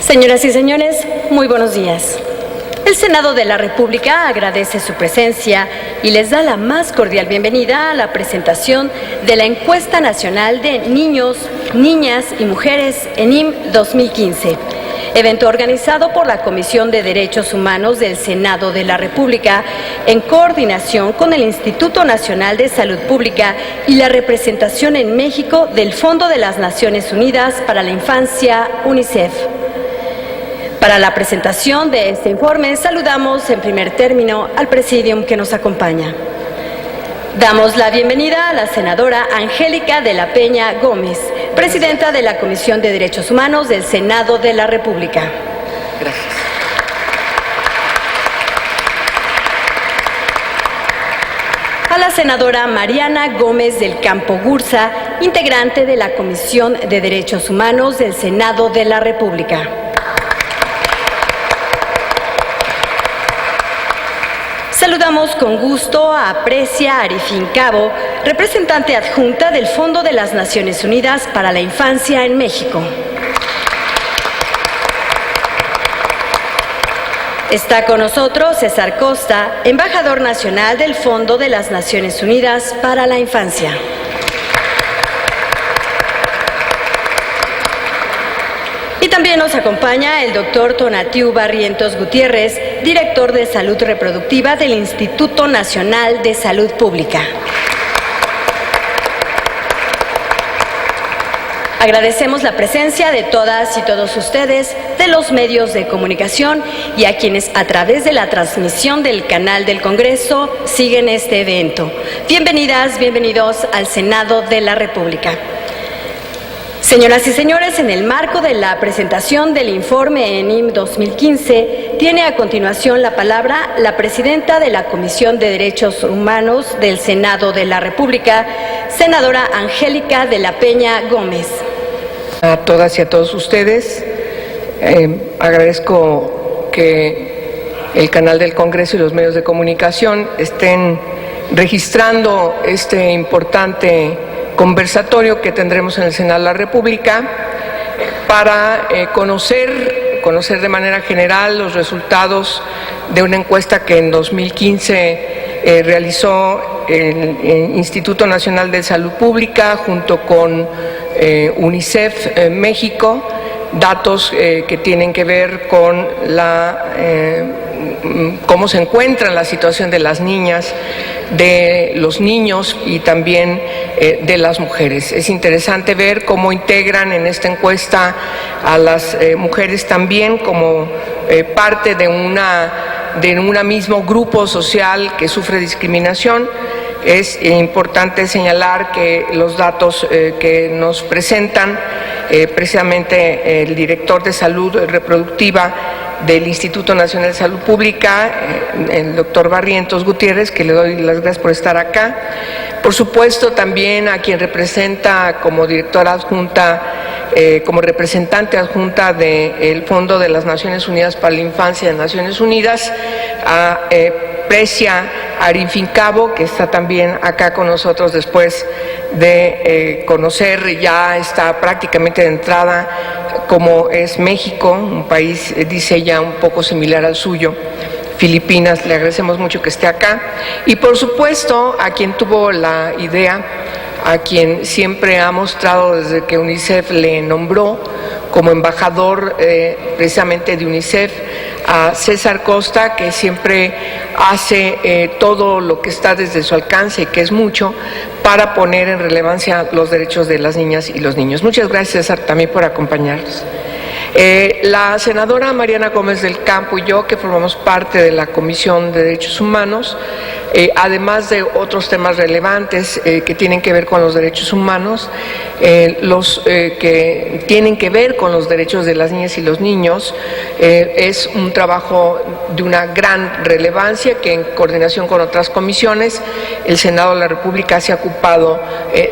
Señoras y señores, muy buenos días. El Senado de la República agradece su presencia y les da la más cordial bienvenida a la presentación de la Encuesta Nacional de Niños, Niñas y Mujeres ENIM 2015, evento organizado por la Comisión de Derechos Humanos del Senado de la República en coordinación con el Instituto Nacional de Salud Pública y la representación en México del Fondo de las Naciones Unidas para la Infancia, UNICEF. Para la presentación de este informe, saludamos en primer término al Presidium que nos acompaña. Damos la bienvenida a la senadora Angélica de la Peña Gómez, presidenta de la Comisión de Derechos Humanos del Senado de la República. Gracias. A la senadora Mariana Gómez del Campo Gurza, integrante de la Comisión de Derechos Humanos del Senado de la República. Saludamos con gusto a Precia Arifín Cabo, representante adjunta del Fondo de las Naciones Unidas para la Infancia en México. Está con nosotros César Costa, embajador nacional del Fondo de las Naciones Unidas para la Infancia. Y también nos acompaña el doctor Tonatiu Barrientos Gutiérrez, director de Salud Reproductiva del Instituto Nacional de Salud Pública. Agradecemos la presencia de todas y todos ustedes, de los medios de comunicación y a quienes a través de la transmisión del canal del Congreso siguen este evento. Bienvenidas, bienvenidos al Senado de la República. Señoras y señores, en el marco de la presentación del informe ENIM 2015, tiene a continuación la palabra la presidenta de la Comisión de Derechos Humanos del Senado de la República, senadora Angélica de la Peña Gómez. A todas y a todos ustedes, agradezco que el canal del Congreso y los medios de comunicación estén registrando este importante conversatorio que tendremos en el Senado de la República para conocer de manera general los resultados de una encuesta que en 2015 realizó el Instituto Nacional de Salud Pública junto con UNICEF México, datos que tienen que ver con cómo se encuentra la situación de las niñas, de los niños y también de las mujeres. Es interesante ver cómo integran en esta encuesta a las mujeres también como parte de un mismo grupo social que sufre discriminación. Es importante señalar que los datos que nos presentan precisamente el director de Salud Reproductiva del Instituto Nacional de Salud Pública, el doctor Barrientos Gutiérrez, que le doy las gracias por estar acá. Por supuesto, también a quien representa como directora adjunta, como representante adjunta del Fondo de las Naciones Unidas para la Infancia de Naciones Unidas, a Precia Arifín Cabo, que está también acá con nosotros después de conocer, ya está prácticamente de entrada, como es México, un país, dice ella, un poco similar al suyo. Filipinas, le agradecemos mucho que esté acá. Y por supuesto, a quien tuvo la idea, a quien siempre ha mostrado desde que UNICEF le nombró como embajador precisamente de UNICEF, a César Costa, que siempre hace todo lo que está desde su alcance, que es mucho, para poner en relevancia los derechos de las niñas y los niños. Muchas gracias, César, también por acompañarnos. La senadora Mariana Gómez del Campo y yo, que formamos parte de la Comisión de Derechos Humanos, además de otros temas relevantes que tienen que ver con los derechos humanos, los que tienen que ver con los derechos de las niñas y los niños, es un trabajo de una gran relevancia que en coordinación con otras comisiones el Senado de la República se ha ocupado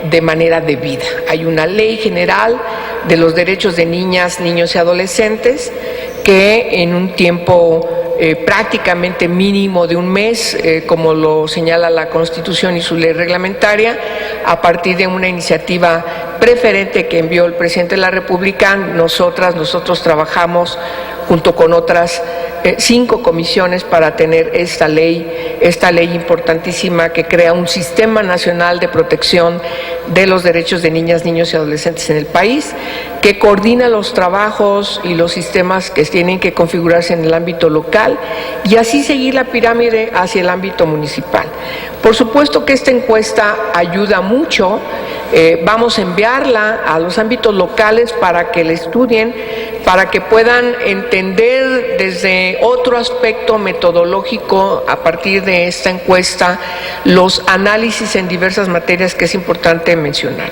de manera debida. Hay una ley general de los derechos de niñas, niños y adolescentes que en un tiempo prácticamente mínimo de un mes, como lo señala la Constitución y su ley reglamentaria, a partir de una iniciativa preferente que envió el presidente de la República. Nosotros trabajamos junto con otras 5 comisiones para tener esta ley importantísima que crea un sistema nacional de protección de los derechos de niñas, niños y adolescentes en el país, que coordina los trabajos y los sistemas que tienen que configurarse en el ámbito local y así seguir la pirámide hacia el ámbito municipal. Por supuesto que esta encuesta ayuda mucho. Vamos a enviarla a los ámbitos locales para que la estudien, para que puedan entender desde otro aspecto metodológico a partir de esta encuesta los análisis en diversas materias que es importante mencionar.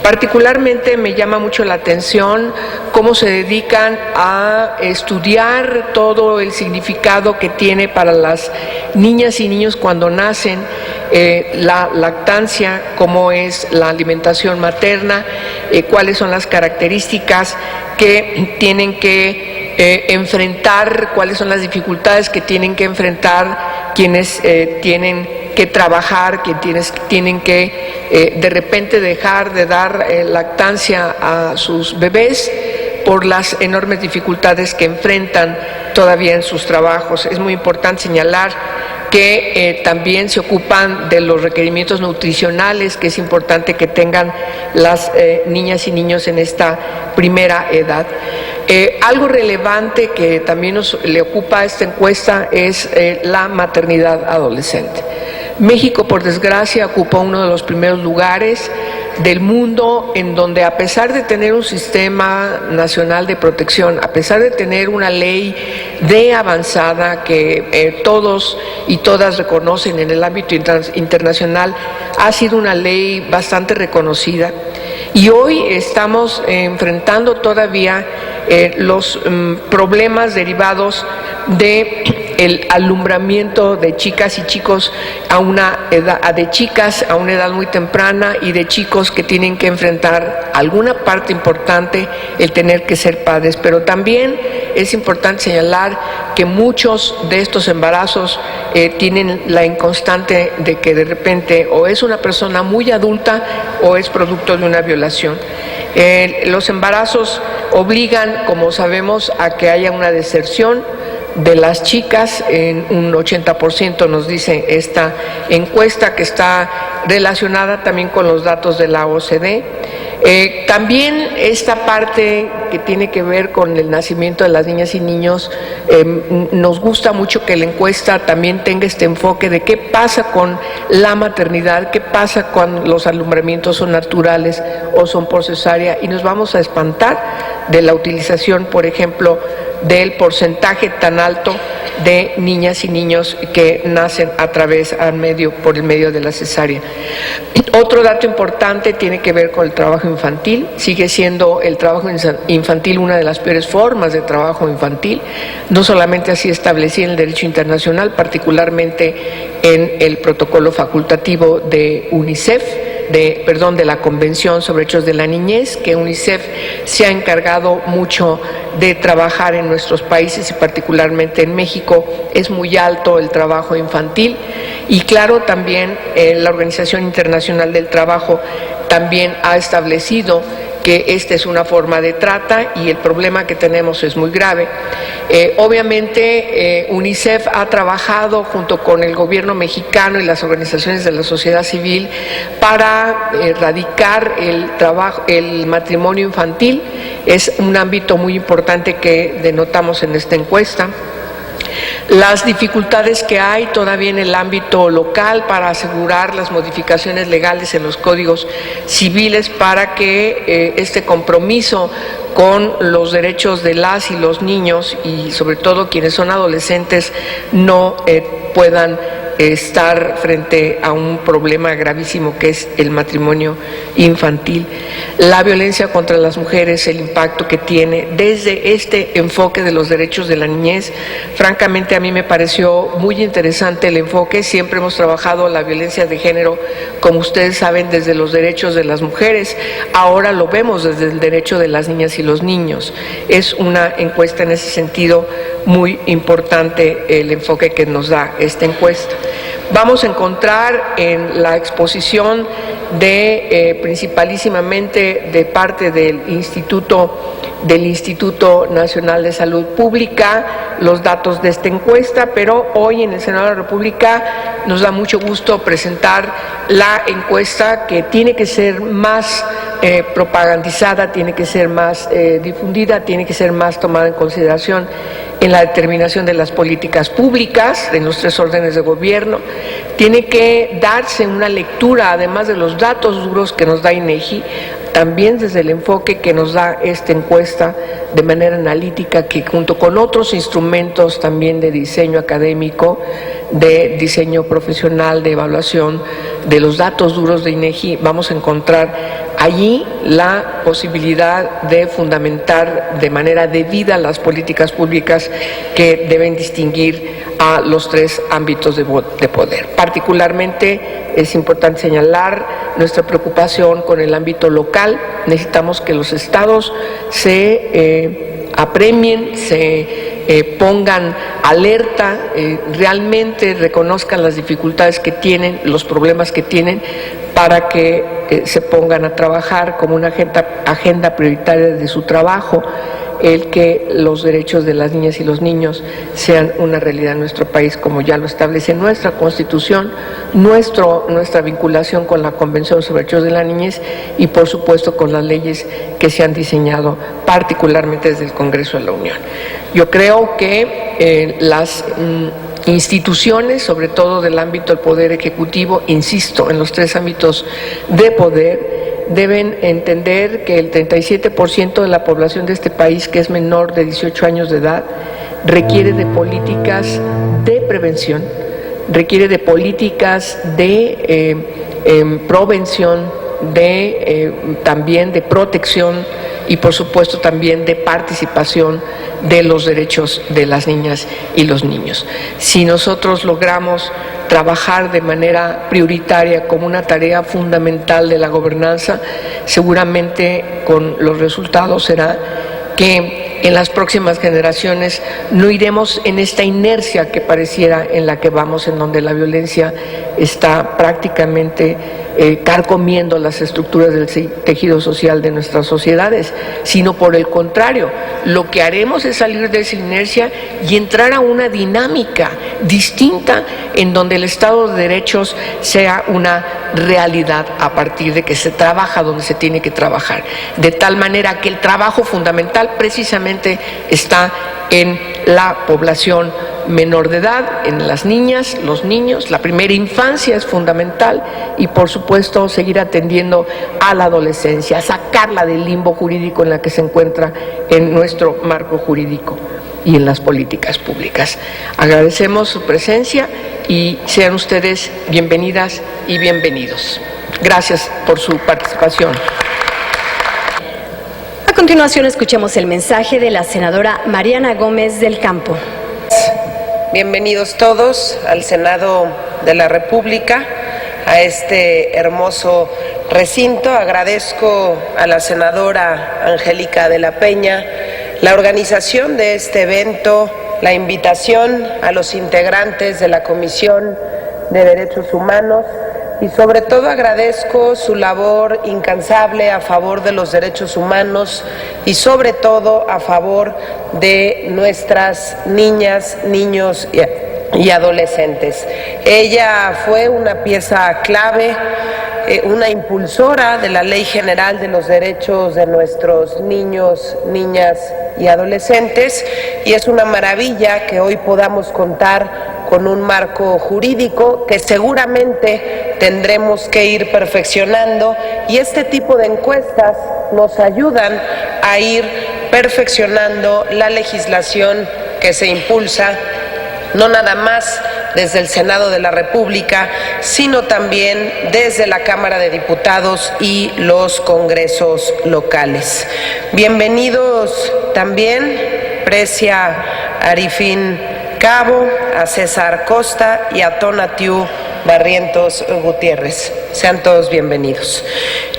Particularmente me llama mucho la atención cómo se dedican a estudiar todo el significado que tiene para las niñas y niños cuando nacen la lactancia, cómo es la alimentación materna, cuáles son las características que tienen que enfrentar, cuáles son las dificultades que tienen que enfrentar quienes tienen que trabajar, quienes tienen que de repente dejar de dar lactancia a sus bebés por las enormes dificultades que enfrentan todavía en sus trabajos. Es muy importante señalar que también se ocupan de los requerimientos nutricionales, que es importante que tengan las niñas y niños en esta primera edad. Algo relevante que también le ocupa a esta encuesta es la maternidad adolescente. México, por desgracia, ocupa uno de los primeros lugares del mundo en donde, a pesar de tener un sistema nacional de protección, a pesar de tener una ley de avanzada que todos y todas reconocen en el ámbito internacional, ha sido una ley bastante reconocida. Y hoy estamos enfrentando todavía los problemas derivados del alumbramiento de chicas y chicos a una edad muy temprana, y de chicos que tienen que enfrentar alguna parte importante el tener que ser padres. Pero también es importante señalar que muchos de estos embarazos tienen la inconstante de que de repente o es una persona muy adulta o es producto de una violación. Los embarazos obligan, como sabemos, a que haya una deserción de las chicas en un 80%, nos dice esta encuesta, que está relacionada también con los datos de la OCDE. También esta parte que tiene que ver con el nacimiento de las niñas y niños, nos gusta mucho que la encuesta también tenga este enfoque de qué pasa con la maternidad, qué pasa cuando los alumbramientos son naturales o son por cesárea, y nos vamos a espantar de la utilización, por ejemplo, del porcentaje tan alto de niñas y niños que nacen por el medio de la cesárea. Otro dato importante tiene que ver con el trabajo infantil. Sigue siendo el trabajo infantil una de las peores formas de trabajo infantil, no solamente así establecido en el derecho internacional, particularmente en el protocolo facultativo de de la Convención sobre Derechos de la Niñez, que UNICEF se ha encargado mucho de trabajar en nuestros países y particularmente en México. Es muy alto el trabajo infantil, y claro, también la Organización Internacional del Trabajo también ha establecido que esta es una forma de trata y el problema que tenemos es muy grave. Obviamente UNICEF ha trabajado junto con el gobierno mexicano y las organizaciones de la sociedad civil para erradicar el matrimonio infantil. Es un ámbito muy importante que denotamos en esta encuesta. Las dificultades que hay todavía en el ámbito local para asegurar las modificaciones legales en los códigos civiles para que este compromiso con los derechos de las y los niños, y sobre todo quienes son adolescentes, no puedan estar frente a un problema gravísimo que es el matrimonio infantil. La violencia contra las mujeres, el impacto que tiene desde este enfoque de los derechos de la niñez. Francamente, a mí me pareció muy interesante el enfoque. Siempre hemos trabajado la violencia de género, como ustedes saben, desde los derechos de las mujeres. Ahora lo vemos desde el derecho de las niñas y los niños. Es una encuesta en ese sentido muy importante el enfoque que nos da esta encuesta. Vamos a encontrar en la exposición principalísimamente de parte del Instituto Nacional de Salud Pública los datos de esta encuesta, pero hoy en el Senado de la República nos da mucho gusto presentar la encuesta, que tiene que ser más propagandizada, tiene que ser más difundida, tiene que ser más tomada en consideración en la determinación de las políticas públicas, en los 3 órdenes de gobierno. Tiene que darse una lectura, además de los datos duros que nos da INEGI, también desde el enfoque que nos da esta encuesta de manera analítica, que junto con otros instrumentos también de diseño académico, de diseño profesional, de evaluación de los datos duros de INEGI, vamos a encontrar allí la posibilidad de fundamentar de manera debida las políticas públicas que deben distinguir a los 3 ámbitos de poder. Particularmente es importante señalar nuestra preocupación con el ámbito local. Necesitamos que los estados se apremien, se pongan alerta, realmente reconozcan las dificultades que tienen, los problemas que tienen, para que se pongan a trabajar como una agenda prioritaria de su trabajo, el que los derechos de las niñas y los niños sean una realidad en nuestro país, como ya lo establece nuestra Constitución, nuestra vinculación con la Convención sobre Derechos de la Niñez y, por supuesto, con las leyes que se han diseñado particularmente desde el Congreso de la Unión. Yo creo que las instituciones, sobre todo del ámbito del Poder Ejecutivo, insisto, en los 3 ámbitos de poder, deben entender que el 37% de la población de este país, que es menor de 18 años de edad, requiere de políticas de prevención, requiere de políticas de prevención, también de protección y, por supuesto, también de participación de los derechos de las niñas y los niños. Si nosotros logramos trabajar de manera prioritaria como una tarea fundamental de la gobernanza, seguramente con los resultados será que en las próximas generaciones no iremos en esta inercia que pareciera en la que vamos, en donde la violencia está prácticamente carcomiendo las estructuras del tejido social de nuestras sociedades, sino por el contrario, lo que haremos es salir de esa inercia y entrar a una dinámica distinta en donde el Estado de Derechos sea una realidad a partir de que se trabaja donde se tiene que trabajar, de tal manera que el trabajo fundamental precisamente está en la población menor de edad, en las niñas, los niños. La primera infancia es fundamental y, por supuesto, seguir atendiendo a la adolescencia, sacarla del limbo jurídico en la que se encuentra en nuestro marco jurídico y en las políticas públicas. Agradecemos su presencia y sean ustedes bienvenidas y bienvenidos. Gracias por su participación. A continuación, escuchemos el mensaje de la senadora Mariana Gómez del Campo. Bienvenidos todos al Senado de la República, a este hermoso recinto. Agradezco a la senadora Angélica de la Peña la organización de este evento, la invitación a los integrantes de la Comisión de Derechos Humanos y sobre todo agradezco su labor incansable a favor de los derechos humanos y sobre todo a favor de nuestras niñas, niños y adolescentes. Ella fue una pieza clave, una impulsora de la Ley General de los Derechos de nuestros niños, niñas y adolescentes, y es una maravilla que hoy podamos contar con un marco jurídico que seguramente tendremos que ir perfeccionando, y este tipo de encuestas nos ayudan a ir perfeccionando la legislación que se impulsa, no nada más desde el Senado de la República, sino también desde la Cámara de Diputados y los congresos locales. Bienvenidos también, Precia Arifín Cabo, a César Costa y a Tonatiu Barrientos Gutiérrez. Sean todos bienvenidos.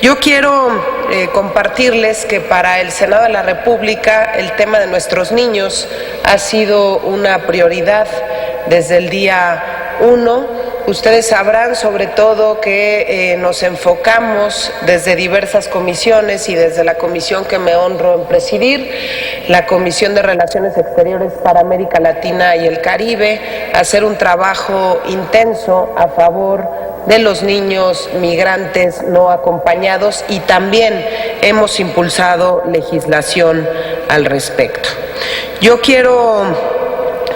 Yo quiero compartirles que para el Senado de la República el tema de nuestros niños ha sido una prioridad desde el día 1. Ustedes sabrán sobre todo que nos enfocamos desde diversas comisiones y desde la comisión que me honro en presidir, la Comisión de Relaciones Exteriores para América Latina y el Caribe, a hacer un trabajo intenso a favor de los niños migrantes no acompañados, y también hemos impulsado legislación al respecto. Yo quiero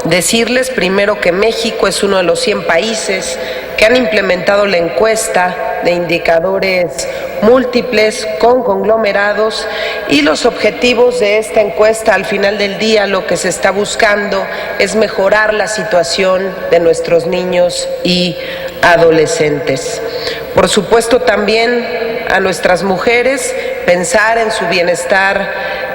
decirles primero que México es uno de los 100 países que han implementado la encuesta de indicadores múltiples con conglomerados, y los objetivos de esta encuesta, al final del día, lo que se está buscando es mejorar la situación de nuestros niños y adolescentes. Por supuesto, también a nuestras mujeres, pensar en su bienestar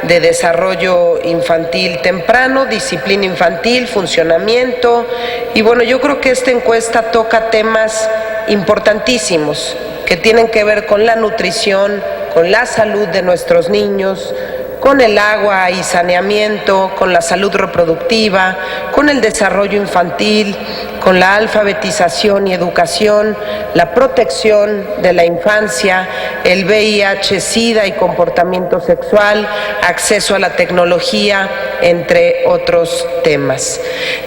de desarrollo infantil temprano, disciplina infantil, funcionamiento. Y bueno, yo creo que esta encuesta toca temas importantísimos que tienen que ver con la nutrición, con la salud de nuestros niños, con el agua y saneamiento, con la salud reproductiva, con el desarrollo infantil, con la alfabetización y educación, la protección de la infancia, el VIH, SIDA y comportamiento sexual, acceso a la tecnología, entre otros temas.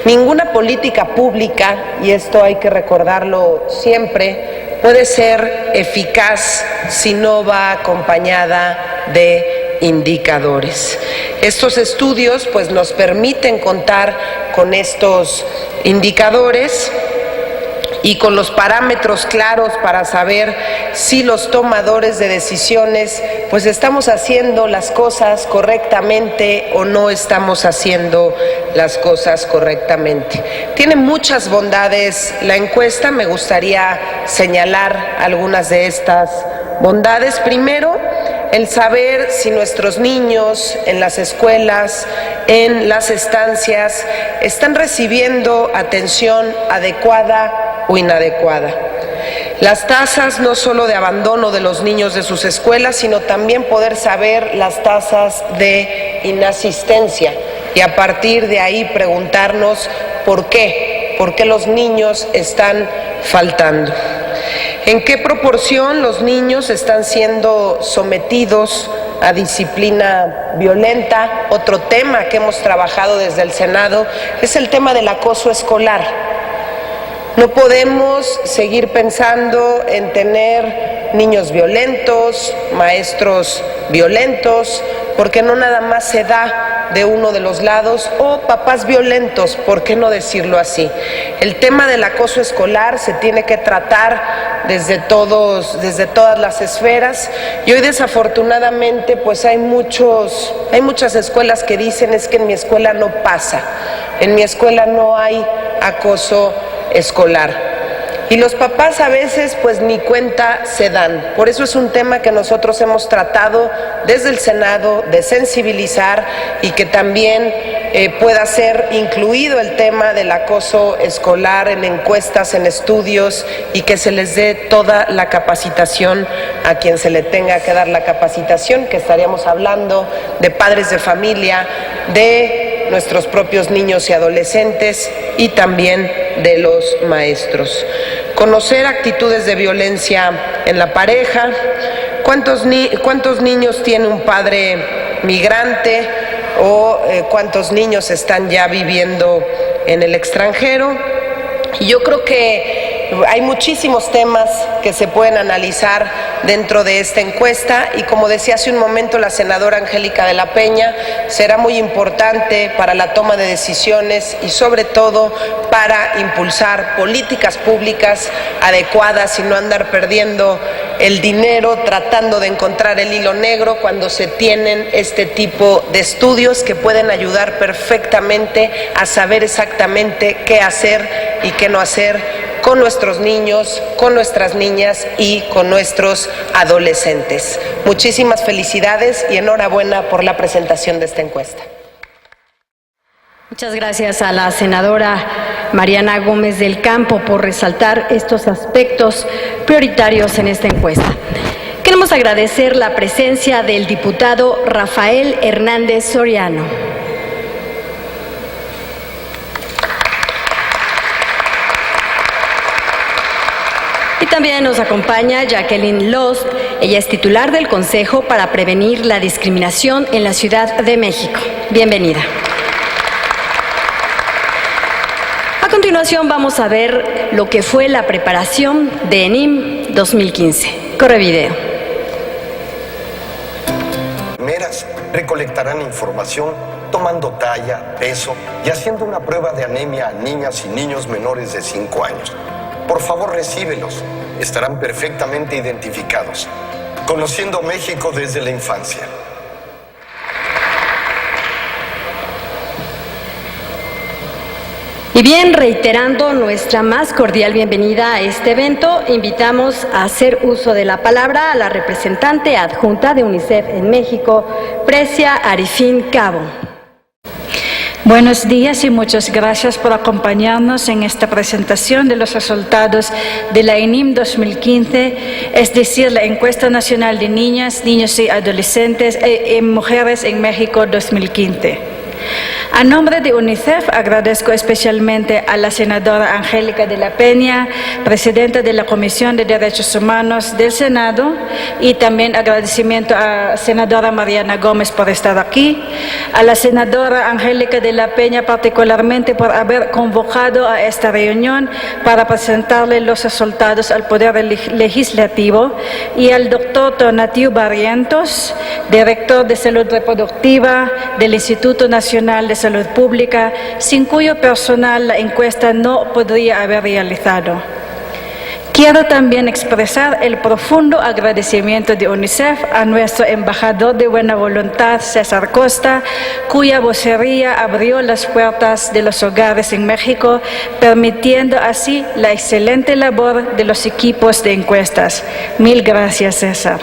Ninguna política pública, y esto hay que recordarlo siempre, puede ser eficaz si no va acompañada de indicadores. Estos estudios pues nos permiten contar con estos indicadores y con los parámetros claros para saber si los tomadores de decisiones pues estamos haciendo las cosas correctamente o no estamos haciendo las cosas correctamente. Tiene muchas bondades la encuesta, me gustaría señalar algunas de estas bondades. Primero, el saber si nuestros niños en las escuelas, en las estancias, están recibiendo atención adecuada o inadecuada. Las tasas no solo de abandono de los niños de sus escuelas, sino también poder saber las tasas de inasistencia y a partir de ahí preguntarnos por qué los niños están faltando. ¿En qué proporción los niños están siendo sometidos a disciplina violenta? Otro tema que hemos trabajado desde el Senado es el tema del acoso escolar. No podemos seguir pensando en tener niños violentos, maestros violentos, porque no nada más se da de uno de los lados, o papás violentos, ¿por qué no decirlo así? El tema del acoso escolar se tiene que tratar desde todas las esferas, y hoy desafortunadamente pues hay muchas escuelas que dicen es que en mi escuela no pasa, en mi escuela no hay acoso escolar. Y los papás a veces pues ni cuenta se dan. Por eso es un tema que nosotros hemos tratado desde el Senado de sensibilizar y que también pueda ser incluido el tema del acoso escolar en encuestas, en estudios, y que se les dé toda la capacitación a quien se le tenga que dar la capacitación, que estaríamos hablando de padres de familia, de nuestros propios niños y adolescentes y también de los maestros. Conocer actitudes de violencia en la pareja, cuántos niños tiene un padre migrante o cuántos niños están ya viviendo en el extranjero. Y yo creo que hay muchísimos temas que se pueden analizar dentro de esta encuesta y, como decía hace un momento la senadora Angélica de la Peña, será muy importante para la toma de decisiones y sobre todo para impulsar políticas públicas adecuadas y no andar perdiendo el dinero tratando de encontrar el hilo negro cuando se tienen este tipo de estudios que pueden ayudar perfectamente a saber exactamente qué hacer y qué no hacer con nuestros niños, con nuestras niñas y con nuestros adolescentes. Muchísimas felicidades y enhorabuena por la presentación de esta encuesta. Muchas gracias a la senadora Mariana Gómez del Campo por resaltar estos aspectos prioritarios en esta encuesta. Queremos agradecer la presencia del diputado Rafael Hernández Soriano. Y también nos acompaña Jacqueline Lost, ella es titular del Consejo para Prevenir la Discriminación en la Ciudad de México. Bienvenida. A continuación vamos a ver lo que fue la preparación de ENIM 2015. Corre video. Meras recolectarán información tomando talla, peso y haciendo una prueba de anemia a niñas y niños menores de 5 años. Por favor, recíbelos. Estarán perfectamente identificados. Conociendo México desde la infancia. Y bien, reiterando nuestra más cordial bienvenida a este evento, invitamos a hacer uso de la palabra a la representante adjunta de UNICEF en México, Precia Arifín Cabo. Buenos días y muchas gracias por acompañarnos en esta presentación de los resultados de la ENIM 2015, es decir, la Encuesta Nacional de Niñas, Niños y Adolescentes y Mujeres en México 2015. A nombre de UNICEF agradezco especialmente a la senadora Angélica de la Peña, presidenta de la Comisión de Derechos Humanos del Senado, y también agradecimiento a la senadora Mariana Gómez por estar aquí, a la senadora Angélica de la Peña particularmente por haber convocado a esta reunión para presentarle los resultados al Poder Legislativo, y al doctor Tonatiu Barrientos, director de Salud Reproductiva del Instituto Nacional de Salud Pública, sin cuyo personal la encuesta no podría haber realizado. Quiero también expresar el profundo agradecimiento de UNICEF a nuestro embajador de buena voluntad, César Costa, cuya vocería abrió las puertas de los hogares en México, permitiendo así la excelente labor de los equipos de encuestas. Mil gracias, César.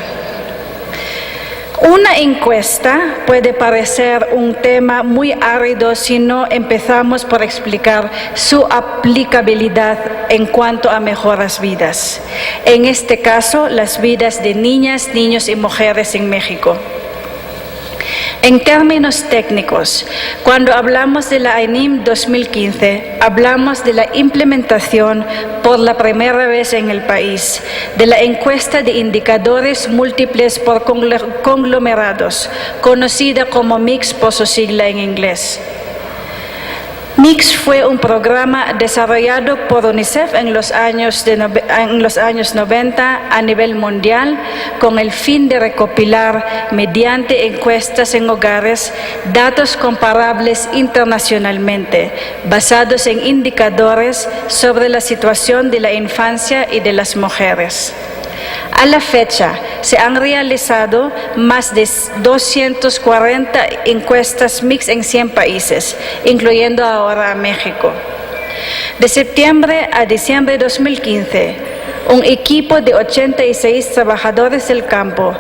Una encuesta puede parecer un tema muy árido si no empezamos por explicar su aplicabilidad en cuanto a mejoras vidas. En este caso, las vidas de niñas, niños y mujeres en México. En términos técnicos, cuando hablamos de la ENIM 2015, hablamos de la implementación por la primera vez en el país de la encuesta de indicadores múltiples por conglomerados, conocida como MIX por su sigla en inglés. MIX fue un programa desarrollado por UNICEF en los años 90 a nivel mundial con el fin de recopilar mediante encuestas en hogares datos comparables internacionalmente basados en indicadores sobre la situación de la infancia y de las mujeres. A la fecha, se han realizado más de 240 encuestas MIX en 100 países, incluyendo ahora a México. De septiembre a diciembre de 2015, un equipo de 86 trabajadores del campo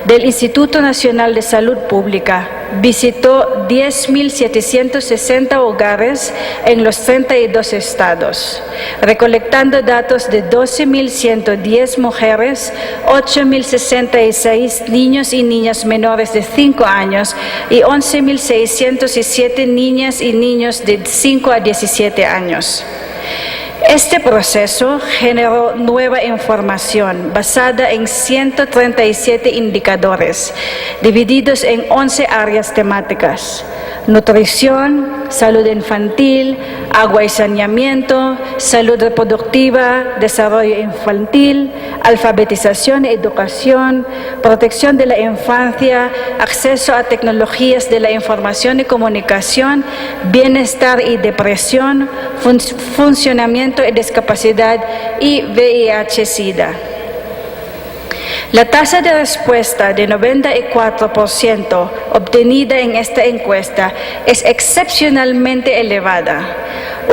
del Instituto Nacional de Salud Pública visitó 10.760 hogares en los 32 estados, recolectando datos de 12.110 mujeres, 8.066 niños y niñas menores de 5 años y 11.607 niñas y niños de 5 a 17 años. Este proceso generó nueva información basada en 137 indicadores, divididos en 11 áreas temáticas: nutrición, salud infantil, agua y saneamiento, salud reproductiva, desarrollo infantil, alfabetización y educación, protección de la infancia, acceso a tecnologías de la información y comunicación, bienestar y depresión, funcionamiento y discapacidad y VIH-Sida. La tasa de respuesta de 94% obtenida en esta encuesta es excepcionalmente elevada,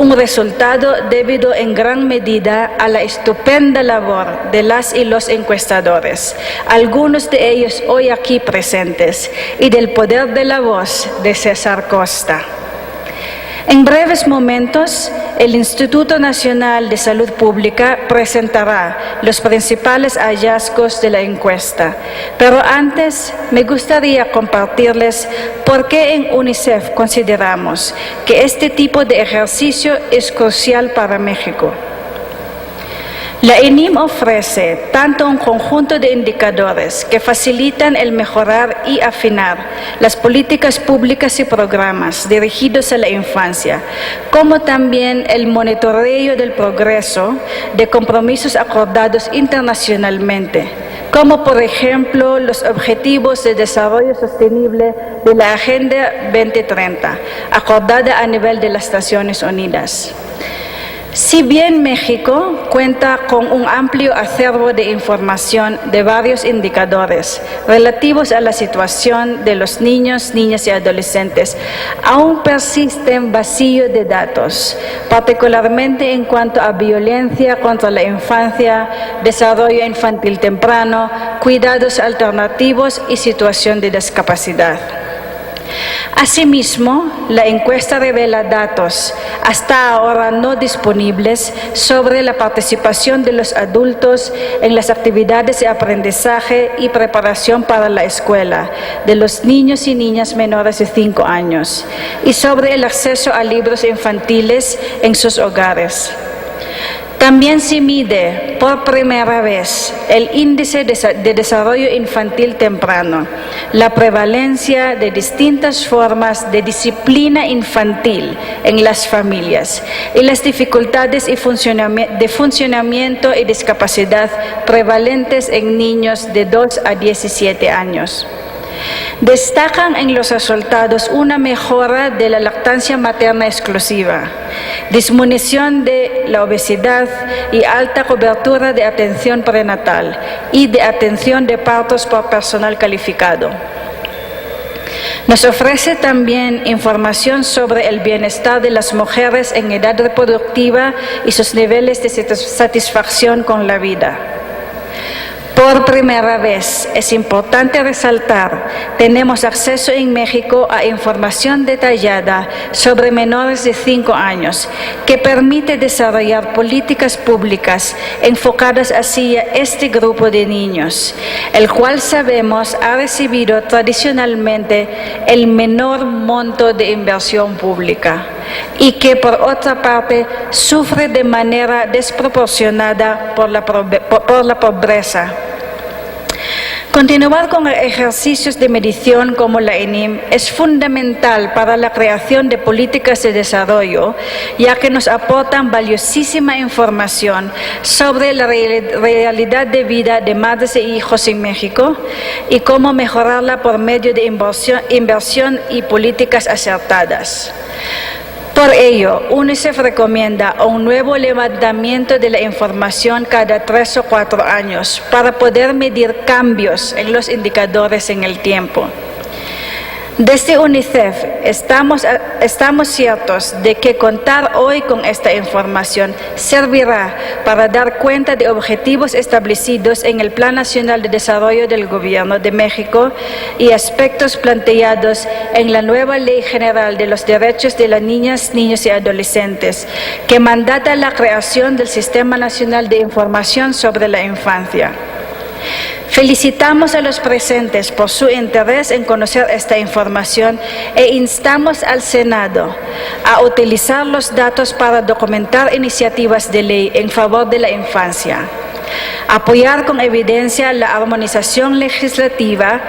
un resultado debido en gran medida a la estupenda labor de las y los encuestadores, algunos de ellos hoy aquí presentes, y del poder de la voz de César Costa. En breves momentos, el Instituto Nacional de Salud Pública presentará los principales hallazgos de la encuesta, pero antes me gustaría compartirles por qué en UNICEF consideramos que este tipo de ejercicio es crucial para México. La ENIM ofrece tanto un conjunto de indicadores que facilitan el mejorar y afinar las políticas públicas y programas dirigidos a la infancia, como también el monitoreo del progreso de compromisos acordados internacionalmente, como por ejemplo los Objetivos de Desarrollo Sostenible de la Agenda 2030, acordada a nivel de las Naciones Unidas. Si bien México cuenta con un amplio acervo de información de varios indicadores relativos a la situación de los niños, niñas y adolescentes, aún persisten vacíos de datos, particularmente en cuanto a violencia contra la infancia, desarrollo infantil temprano, cuidados alternativos y situación de discapacidad. Asimismo, la encuesta revela datos hasta ahora no disponibles sobre la participación de los adultos en las actividades de aprendizaje y preparación para la escuela de los niños y niñas menores de 5 años y sobre el acceso a libros infantiles en sus hogares. También se mide por primera vez el índice de desarrollo infantil temprano, la prevalencia de distintas formas de disciplina infantil en las familias y las dificultades de funcionamiento y discapacidad prevalentes en niños de 2 a 17 años. Destacan en los resultados una mejora de la lactancia materna exclusiva, disminución de la obesidad y alta cobertura de atención prenatal y de atención de partos por personal calificado. Nos ofrece también información sobre el bienestar de las mujeres en edad reproductiva y sus niveles de satisfacción con la vida. Por primera vez, es importante resaltar, tenemos acceso en México a información detallada sobre menores de 5 años, que permite desarrollar políticas públicas enfocadas hacia este grupo de niños, el cual sabemos ha recibido tradicionalmente el menor monto de inversión pública y que por otra parte sufre de manera desproporcionada por la pobreza. Continuar con ejercicios de medición como la ENIM es fundamental para la creación de políticas de desarrollo, ya que nos aportan valiosísima información sobre la realidad de vida de madres e hijos en México y cómo mejorarla por medio de inversión y políticas acertadas. Por ello, UNICEF recomienda un nuevo levantamiento de la información cada 3 o 4 años para poder medir cambios en los indicadores en el tiempo. Desde UNICEF estamos ciertos de que contar hoy con esta información servirá para dar cuenta de objetivos establecidos en el Plan Nacional de Desarrollo del Gobierno de México y aspectos planteados en la nueva Ley General de los Derechos de las Niñas, Niños y Adolescentes, que mandata la creación del Sistema Nacional de Información sobre la Infancia. Felicitamos a los presentes por su interés en conocer esta información e instamos al Senado a utilizar los datos para documentar iniciativas de ley en favor de la infancia. apoyar con evidencia la armonización legislativa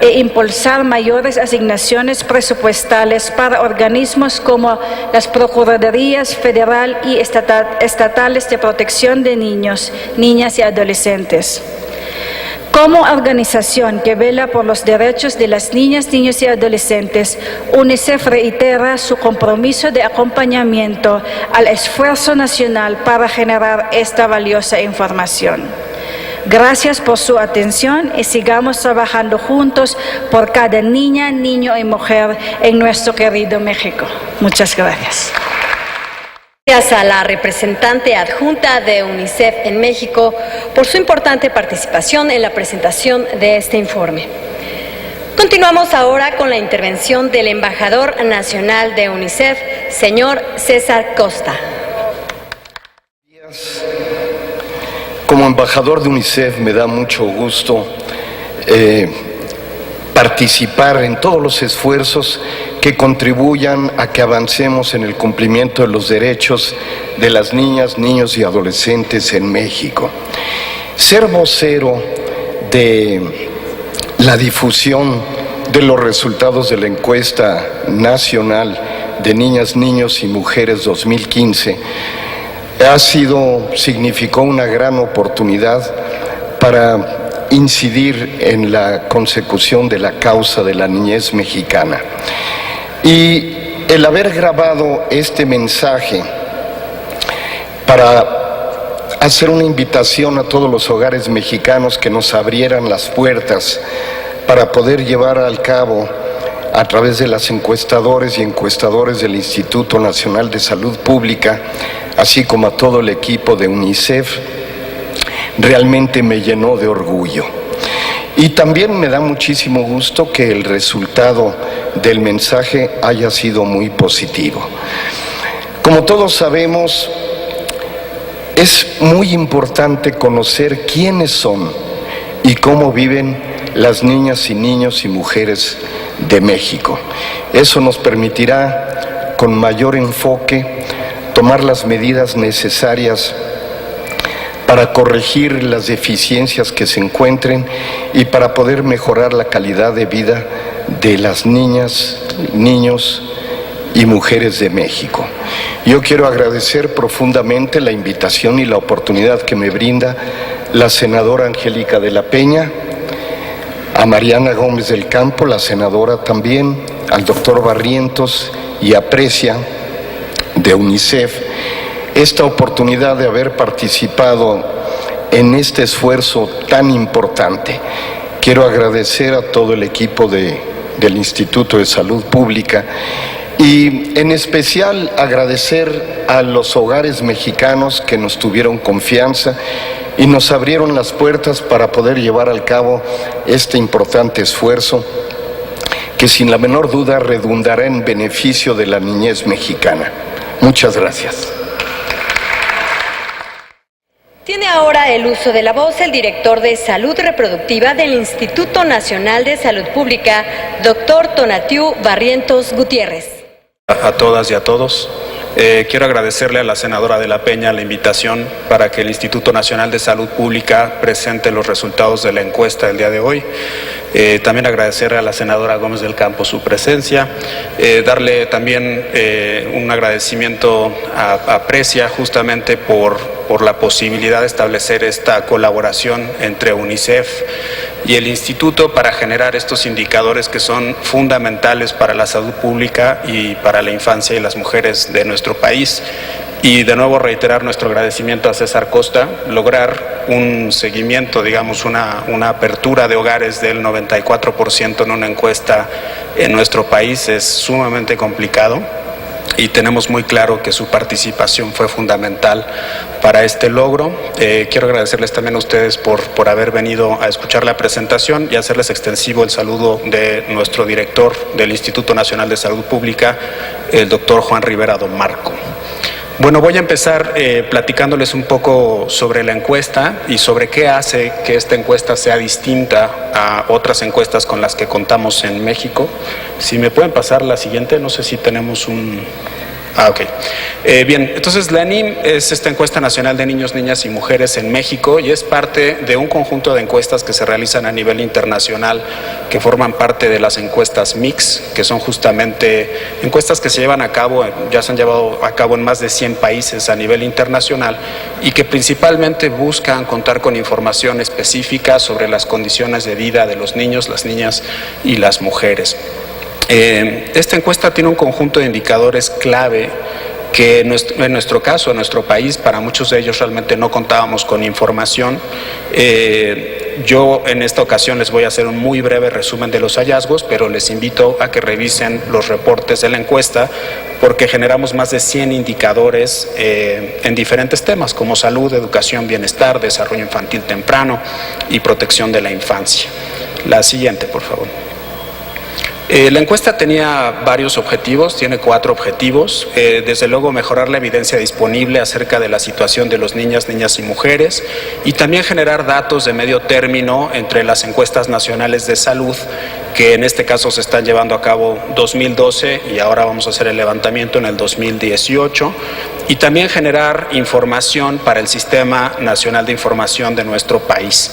e impulsar mayores asignaciones presupuestales para organismos como las Procuradurías Federal y estatales de protección de niños, niñas y adolescentes. Como organización que vela por los derechos de las niñas, niños y adolescentes, UNICEF reitera su compromiso de acompañamiento al esfuerzo nacional para generar esta valiosa información. Gracias por su atención y sigamos trabajando juntos por cada niña, niño y mujer en nuestro querido México. Muchas gracias. Gracias a la representante adjunta de UNICEF en México por su importante participación en la presentación de este informe. Continuamos ahora con la intervención del embajador nacional de UNICEF, señor César Costa. Como embajador de UNICEF me da mucho gusto participar en todos los esfuerzos que contribuyan a que avancemos en el cumplimiento de los derechos de las niñas, niños y adolescentes en México. Ser vocero de la difusión de los resultados de la encuesta nacional de niñas, niños y mujeres 2015 significó una gran oportunidad para incidir en la consecución de la causa de la niñez mexicana. Y el haber grabado este mensaje para hacer una invitación a todos los hogares mexicanos que nos abrieran las puertas para poder llevar al cabo, a través de las encuestadores y encuestadores del Instituto Nacional de Salud Pública, así como a todo el equipo de UNICEF, realmente me llenó de orgullo. Y también me da muchísimo gusto que el resultado del mensaje haya sido muy positivo. Como todos sabemos, es muy importante conocer quiénes son y cómo viven las niñas y niños y mujeres de México. Eso nos permitirá, con mayor enfoque, tomar las medidas necesarias para corregir las deficiencias que se encuentren y para poder mejorar la calidad de vida de las niñas, niños y mujeres de México. Yo quiero agradecer profundamente la invitación y la oportunidad que me brinda la senadora Angélica de la Peña, a Mariana Gómez del Campo, la senadora también, al doctor Barrientos y a Precia de UNICEF, esta oportunidad de haber participado en este esfuerzo tan importante. Quiero agradecer a todo el equipo del Instituto de Salud Pública y en especial agradecer a los hogares mexicanos que nos tuvieron confianza y nos abrieron las puertas para poder llevar a cabo este importante esfuerzo que sin la menor duda redundará en beneficio de la niñez mexicana. Muchas gracias. Tiene ahora el uso de la voz el director de Salud Reproductiva del Instituto Nacional de Salud Pública, doctor Tonatiu Barrientos Gutiérrez. A todas y a todos. Quiero agradecerle a la senadora de la Peña la invitación para que el Instituto Nacional de Salud Pública presente los resultados de la encuesta del día de hoy. También agradecerle a la senadora Gómez del Campo su presencia, darle también un agradecimiento a Precia justamente por la posibilidad de establecer esta colaboración entre UNICEF y el Instituto para generar estos indicadores que son fundamentales para la salud pública y para la infancia y las mujeres de nuestro país. Y de nuevo reiterar nuestro agradecimiento a César Costa. Lograr un seguimiento, digamos, una apertura de hogares del 94% en una encuesta en nuestro país es sumamente complicado. Y tenemos muy claro que su participación fue fundamental para este logro. Quiero agradecerles también a ustedes por haber venido a escuchar la presentación y hacerles extensivo el saludo de nuestro director del Instituto Nacional de Salud Pública, el doctor Juan Rivera Don Marco. Bueno, voy a empezar platicándoles un poco sobre la encuesta y sobre qué hace que esta encuesta sea distinta a otras encuestas con las que contamos en México. Si me pueden pasar la siguiente, no sé si tenemos Ok. Bien, entonces la ENIM es esta encuesta nacional de niños, niñas y mujeres en México y es parte de un conjunto de encuestas que se realizan a nivel internacional que forman parte de las encuestas MIX, que son justamente encuestas que se llevan a cabo, ya se han llevado a cabo en más de 100 países a nivel internacional y que principalmente buscan contar con información específica sobre las condiciones de vida de los niños, las niñas y las mujeres. Esta encuesta tiene un conjunto de indicadores clave que en nuestro caso, en nuestro país, para muchos de ellos realmente no contábamos con información. Yo en esta ocasión les voy a hacer un muy breve resumen de los hallazgos, pero les invito a que revisen los reportes de la encuesta porque generamos más de 100 indicadores en diferentes temas como salud, educación, bienestar, desarrollo infantil temprano y protección de la infancia. La siguiente, por favor. La encuesta tenía varios objetivos, tiene 4 objetivos. Desde luego mejorar la evidencia disponible acerca de la situación de los niños, niñas y mujeres y también generar datos de medio término entre las encuestas nacionales de salud que en este caso se están llevando a cabo 2012 y ahora vamos a hacer el levantamiento en el 2018 y también generar información para el Sistema Nacional de Información de nuestro país.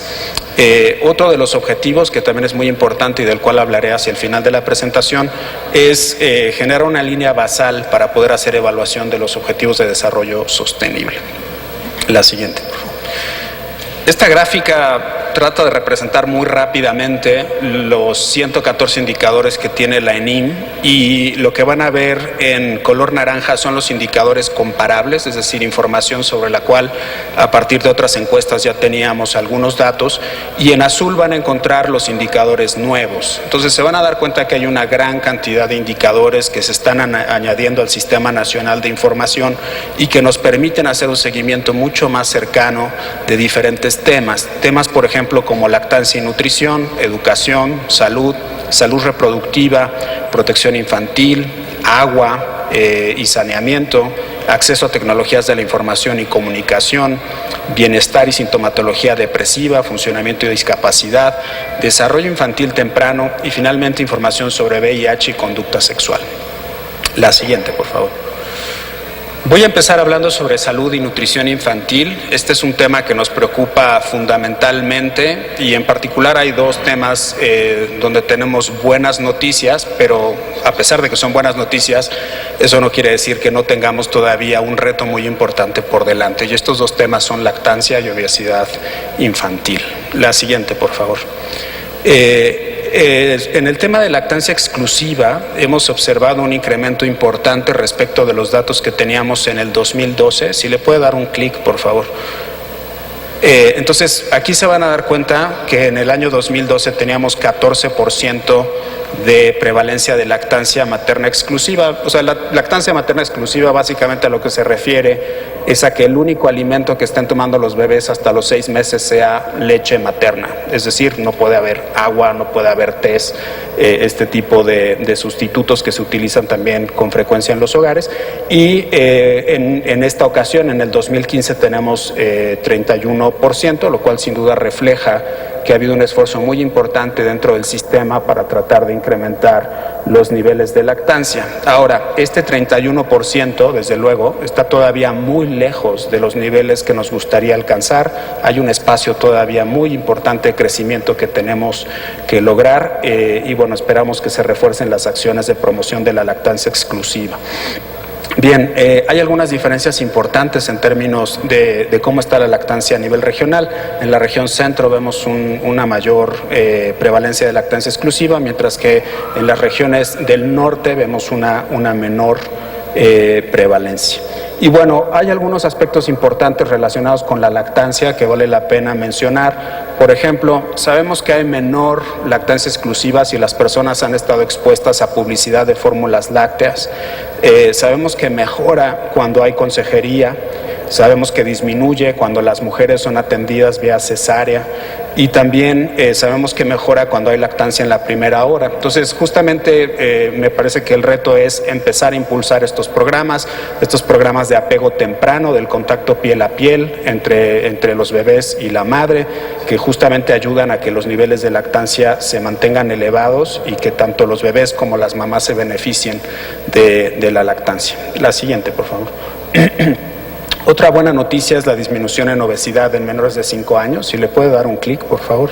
Otro de los objetivos que también es muy importante y del cual hablaré hacia el final de la presentación es generar una línea basal para poder hacer evaluación de los objetivos de desarrollo sostenible. La siguiente, por favor. Esta gráfica trata de representar muy rápidamente los 114 indicadores que tiene la ENIM y lo que van a ver en color naranja son los indicadores comparables, es decir, información sobre la cual a partir de otras encuestas ya teníamos algunos datos y en azul van a encontrar los indicadores nuevos. Entonces se van a dar cuenta que hay una gran cantidad de indicadores que se están añadiendo al Sistema Nacional de Información y que nos permiten hacer un seguimiento mucho más cercano de diferentes temas, por ejemplo, como lactancia y nutrición, educación, salud reproductiva, protección infantil, agua y saneamiento, acceso a tecnologías de la información y comunicación, bienestar y sintomatología depresiva, funcionamiento y discapacidad, desarrollo infantil temprano y finalmente información sobre VIH y conducta sexual. La siguiente, por favor. Voy a empezar hablando sobre salud y nutrición infantil. Este es un tema que nos preocupa fundamentalmente y en particular hay 2 temas donde tenemos buenas noticias, pero a pesar de que son buenas noticias, eso no quiere decir que no tengamos todavía un reto muy importante por delante. Y estos 2 temas son lactancia y obesidad infantil. La siguiente, por favor. En el tema de lactancia exclusiva hemos observado un incremento importante respecto de los datos que teníamos en el 2012. Si le puede dar un clic, por favor. Entonces, aquí se van a dar cuenta que en el año 2012 teníamos 14% de prevalencia de lactancia materna exclusiva. O sea, la lactancia materna exclusiva básicamente a lo que se refiere es a que el único alimento que estén tomando los bebés hasta los 6 meses sea leche materna. Es decir, no puede haber agua, no puede haber tés, este tipo de sustitutos que se utilizan también con frecuencia en los hogares. Y en esta ocasión, en el 2015, tenemos 31%, lo cual sin duda refleja que ha habido un esfuerzo muy importante dentro del sistema para tratar de incrementar los niveles de lactancia. Ahora, este 31%, desde luego, está todavía muy lejos de los niveles que nos gustaría alcanzar. Hay un espacio todavía muy importante de crecimiento que tenemos que lograr y bueno, esperamos que se refuercen las acciones de promoción de la lactancia exclusiva. Bien, hay algunas diferencias importantes en términos de cómo está la lactancia a nivel regional. En la región centro vemos una mayor prevalencia de lactancia exclusiva, mientras que en las regiones del norte vemos una menor prevalencia. Y bueno, hay algunos aspectos importantes relacionados con la lactancia que vale la pena mencionar. Por ejemplo, sabemos que hay menor lactancia exclusiva si las personas han estado expuestas a publicidad de fórmulas lácteas. Sabemos que mejora cuando hay consejería. Sabemos que disminuye cuando las mujeres son atendidas vía cesárea. y también sabemos que mejora cuando hay lactancia en la primera hora. Entonces, justamente me parece que el reto es empezar a impulsar estos programas de apego temprano, del contacto piel a piel entre los bebés y la madre, que justamente ayudan a que los niveles de lactancia se mantengan elevados y que tanto los bebés como las mamás se beneficien de la lactancia. La siguiente, por favor. Otra buena noticia es la disminución en obesidad en menores de 5 años. Si le puede dar un clic, por favor.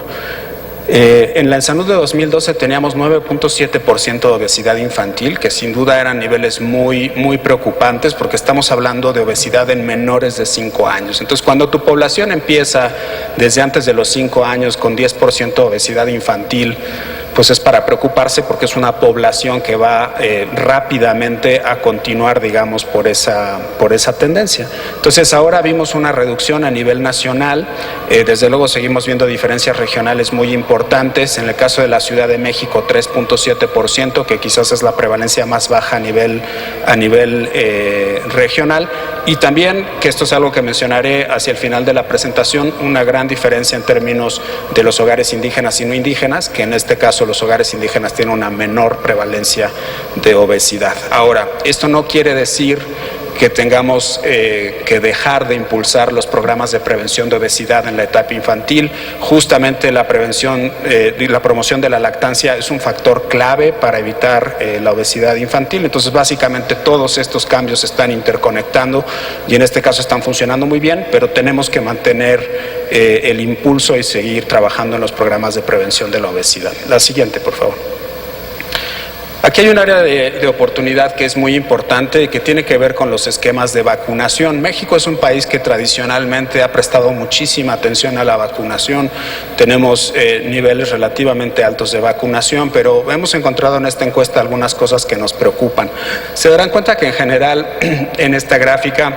En la Ensalud de 2012 teníamos 9.7% de obesidad infantil, que sin duda eran niveles muy preocupantes, porque estamos hablando de obesidad en menores de 5 años. Entonces, cuando tu población empieza desde antes de los 5 años con 10% de obesidad infantil, pues es para preocuparse, porque es una población que va rápidamente a continuar, digamos, por esa tendencia. Entonces, ahora vimos una reducción a nivel nacional. Desde luego seguimos viendo diferencias regionales muy importantes. En el caso de la Ciudad de México, 3.7%, que quizás es la prevalencia más baja a nivel regional. Y también, que esto es algo que mencionaré hacia el final de la presentación, una gran diferencia en términos de los hogares indígenas y no indígenas, que en este caso los hogares indígenas tienen una menor prevalencia de obesidad. Ahora, esto no quiere decir que tengamos que dejar de impulsar los programas de prevención de obesidad en la etapa infantil. Justamente la prevención y la promoción de la lactancia es un factor clave para evitar la obesidad infantil. Entonces, básicamente todos estos cambios se están interconectando y en este caso están funcionando muy bien, pero tenemos que mantener el impulso y seguir trabajando en los programas de prevención de la obesidad. La siguiente, por favor. Aquí hay un área de oportunidad que es muy importante y que tiene que ver con los esquemas de vacunación. México es un país que tradicionalmente ha prestado muchísima atención a la vacunación. Tenemos niveles relativamente altos de vacunación, pero hemos encontrado en esta encuesta algunas cosas que nos preocupan. Se darán cuenta que en general en esta gráfica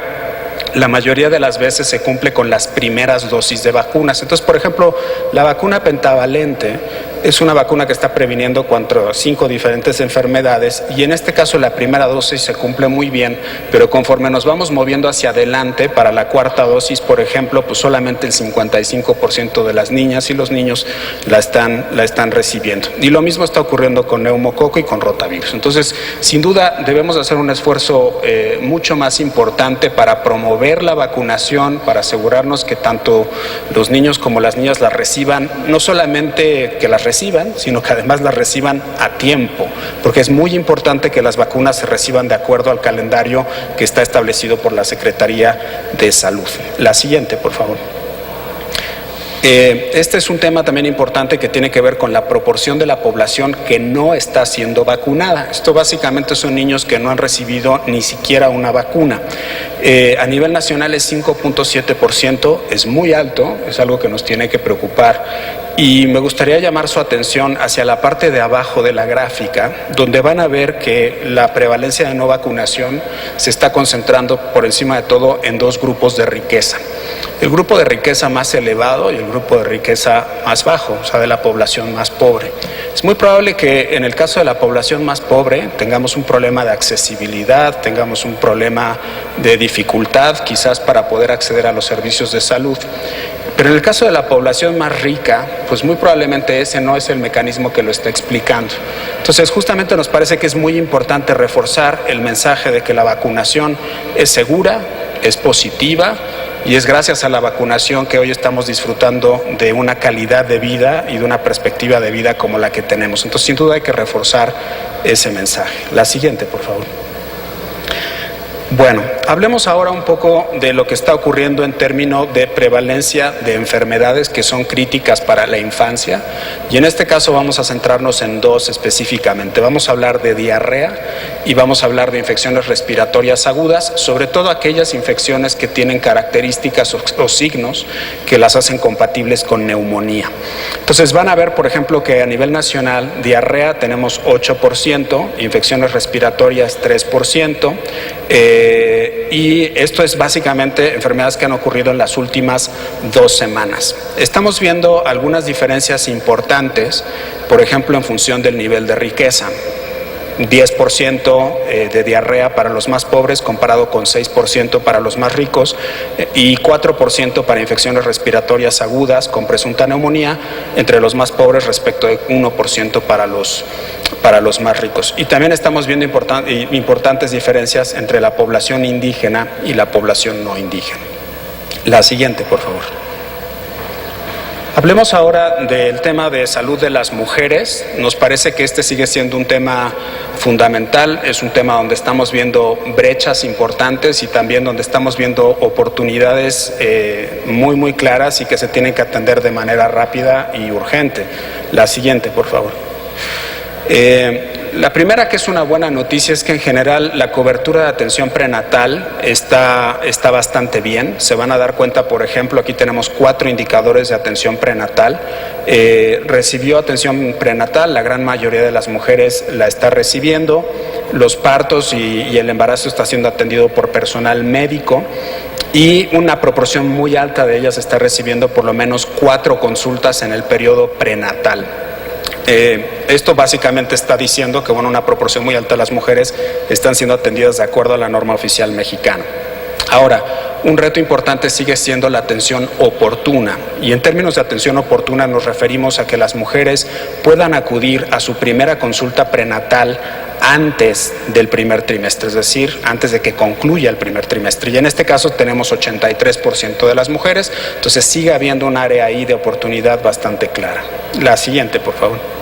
la mayoría de las veces se cumple con las primeras dosis de vacunas. Entonces, por ejemplo, la vacuna pentavalente es una vacuna que está previniendo contra 5 diferentes enfermedades y en este caso la primera dosis se cumple muy bien, pero conforme nos vamos moviendo hacia adelante para la cuarta dosis, por ejemplo, pues solamente el 55% de las niñas y los niños la están recibiendo. Y lo mismo está ocurriendo con neumococo y con rotavirus. Entonces, sin duda debemos hacer un esfuerzo mucho más importante para promover la vacunación, para asegurarnos que tanto los niños como las niñas la reciban, no solamente que las reciban, sino que además las reciban a tiempo, porque es muy importante que las vacunas se reciban de acuerdo al calendario que está establecido por la Secretaría de Salud. La siguiente, por favor. Este es un tema también importante que tiene que ver con la proporción de la población que no está siendo vacunada. Esto básicamente son niños que no han recibido ni siquiera una vacuna. A nivel nacional es 5.7%, es muy alto, es algo que nos tiene que preocupar. Y me gustaría llamar su atención hacia la parte de abajo de la gráfica, donde van a ver que la prevalencia de no vacunación se está concentrando por encima de todo en 2 grupos de riqueza. El grupo de riqueza más elevado y el grupo de riqueza más bajo, o sea, de la población más pobre. Es muy probable que en el caso de la población más pobre tengamos un problema de accesibilidad, tengamos un problema de dificultad quizás para poder acceder a los servicios de salud. Pero en el caso de la población más rica, pues muy probablemente ese no es el mecanismo que lo está explicando. Entonces, justamente nos parece que es muy importante reforzar el mensaje de que la vacunación es segura, es positiva, y es gracias a la vacunación que hoy estamos disfrutando de una calidad de vida y de una perspectiva de vida como la que tenemos. Entonces, sin duda hay que reforzar ese mensaje. La siguiente, por favor. Bueno, hablemos ahora un poco de lo que está ocurriendo en términos de prevalencia de enfermedades que son críticas para la infancia, y en este caso vamos a centrarnos en 2 específicamente. Vamos a hablar de diarrea y vamos a hablar de infecciones respiratorias agudas, sobre todo aquellas infecciones que tienen características o signos que las hacen compatibles con neumonía. Entonces van a ver, por ejemplo, que a nivel nacional diarrea tenemos 8%, infecciones respiratorias 3%, y esto es básicamente enfermedades que han ocurrido en las últimas 2 semanas. Estamos viendo algunas diferencias importantes, por ejemplo, en función del nivel de riqueza. 10% de diarrea para los más pobres comparado con 6% para los más ricos y 4% para infecciones respiratorias agudas con presunta neumonía entre los más pobres respecto de 1% para los más ricos. Y también estamos viendo importantes diferencias entre la población indígena y la población no indígena. La siguiente, por favor. Hablemos ahora del tema de salud de las mujeres. Nos parece que este sigue siendo un tema fundamental, es un tema donde estamos viendo brechas importantes y también donde estamos viendo oportunidades muy claras y que se tienen que atender de manera rápida y urgente. La siguiente, por favor. La primera, que es una buena noticia, es que en general la cobertura de atención prenatal está bastante bien. Se van a dar cuenta, por ejemplo, aquí tenemos 4 indicadores de atención prenatal. Recibió atención prenatal, la gran mayoría de las mujeres la está recibiendo. Los partos y el embarazo está siendo atendido por personal médico. Y una proporción muy alta de ellas está recibiendo por lo menos 4 consultas en el periodo prenatal. Esto básicamente está diciendo que una proporción muy alta de las mujeres están siendo atendidas de acuerdo a la norma oficial mexicana. Ahora, un reto importante sigue siendo la atención oportuna, y en términos de atención oportuna nos referimos a que las mujeres puedan acudir a su primera consulta prenatal antes del primer trimestre, es decir, antes de que concluya el primer trimestre. Y en este caso tenemos 83% de las mujeres, entonces sigue habiendo un área ahí de oportunidad bastante clara. La siguiente, por favor.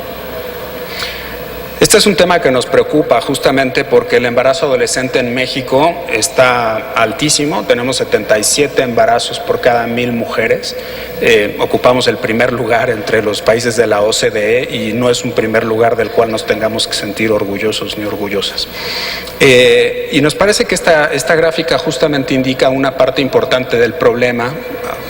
Este es un tema que nos preocupa justamente porque el embarazo adolescente en México está altísimo. Tenemos 77 embarazos por cada 1,000 mujeres. Ocupamos el primer lugar entre los países de la OCDE y no es un primer lugar del cual nos tengamos que sentir orgullosos ni orgullosas. Y nos parece que esta gráfica justamente indica una parte importante del problema,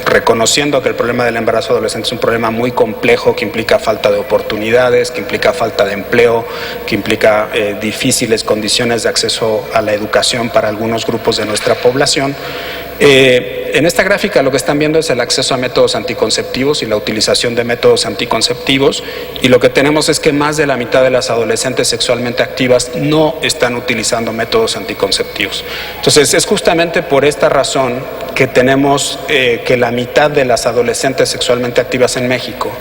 reconociendo que el problema del embarazo adolescente es un problema muy complejo que implica falta de oportunidades, que implica falta de empleo, que implica difíciles condiciones de acceso a la educación para algunos grupos de nuestra población. En esta gráfica lo que están viendo es el acceso a métodos anticonceptivos y la utilización de métodos anticonceptivos, y lo que tenemos es que más de la mitad de las adolescentes sexualmente activas no están utilizando métodos anticonceptivos. Entonces es justamente por esta razón que tenemos que la mitad de las adolescentes sexualmente activas en México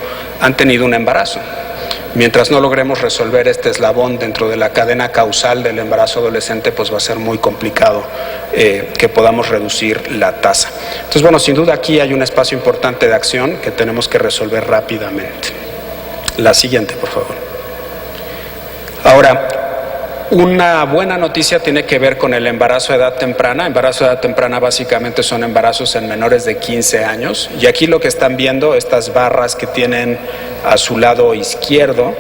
han tenido un embarazo. Mientras no logremos resolver este eslabón dentro de la cadena causal del embarazo adolescente, pues va a ser muy complicado que podamos reducir la tasa. Entonces, bueno, sin duda aquí hay un espacio importante de acción que tenemos que resolver rápidamente. La siguiente, por favor. Ahora, una buena noticia tiene que ver con el embarazo a edad temprana. Embarazo a edad temprana básicamente son embarazos en menores de 15 años. Y aquí lo que están viendo, estas barras que tienen a su lado izquierdo,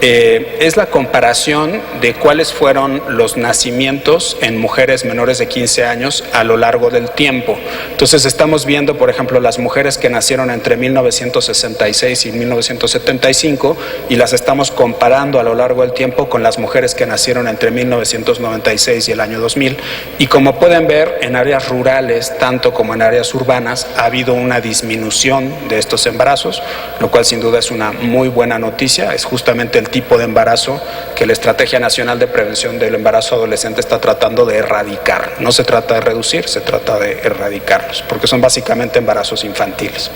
es la comparación de cuáles fueron los nacimientos en mujeres menores de 15 años a lo largo del tiempo. Entonces estamos viendo, por ejemplo, las mujeres que nacieron entre 1966 y 1975 y las estamos comparando a lo largo del tiempo con las mujeres que nacieron entre 1996 y el año 2000. Y como pueden ver, en áreas rurales, tanto como en áreas urbanas, ha habido una disminución de estos embarazos, lo cual sin duda es una muy buena noticia. Es justamente el tipo de embarazo que la Estrategia Nacional de Prevención del Embarazo Adolescente está tratando de erradicar. No se trata de reducir, se trata de erradicarlos, porque son básicamente embarazos infantiles.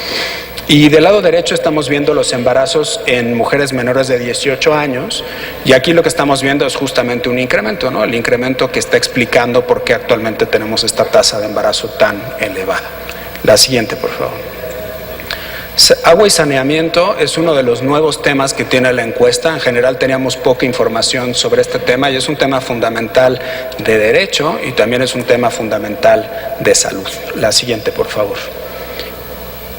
Y del lado derecho estamos viendo los embarazos en mujeres menores de 18 años, y aquí lo que estamos viendo es justamente un incremento, ¿no? El incremento que está explicando por qué actualmente tenemos esta tasa de embarazo tan elevada. La siguiente, por favor. Agua y saneamiento es uno de los nuevos temas que tiene la encuesta. En general teníamos poca información sobre este tema y es un tema fundamental de derecho y también es un tema fundamental de salud. La siguiente, por favor.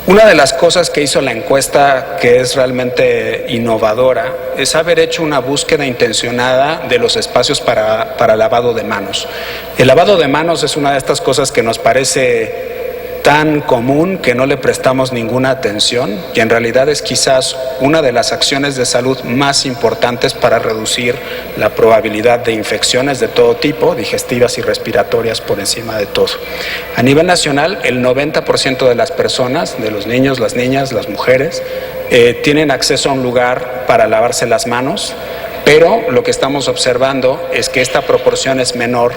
Una de las cosas que hizo la encuesta que es realmente innovadora es haber hecho una búsqueda intencionada de los espacios para lavado de manos. El lavado de manos es una de estas cosas que nos parece tan común que no le prestamos ninguna atención y en realidad es quizás una de las acciones de salud más importantes para reducir la probabilidad de infecciones de todo tipo, digestivas y respiratorias por encima de todo. A nivel nacional, el 90% de las personas, de los niños, las niñas, las mujeres, tienen acceso a un lugar para lavarse las manos. Pero lo que estamos observando es que esta proporción es menor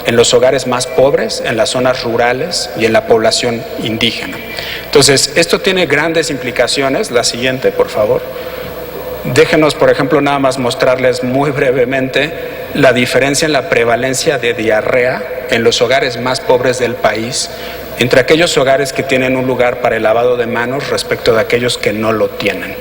en los hogares más pobres, en las zonas rurales y en la población indígena. Entonces, esto tiene grandes implicaciones. La siguiente, por favor. Déjenos, por ejemplo, nada más mostrarles muy brevemente la diferencia en la prevalencia de diarrea en los hogares más pobres del país, entre aquellos hogares que tienen un lugar para el lavado de manos respecto de aquellos que no lo tienen.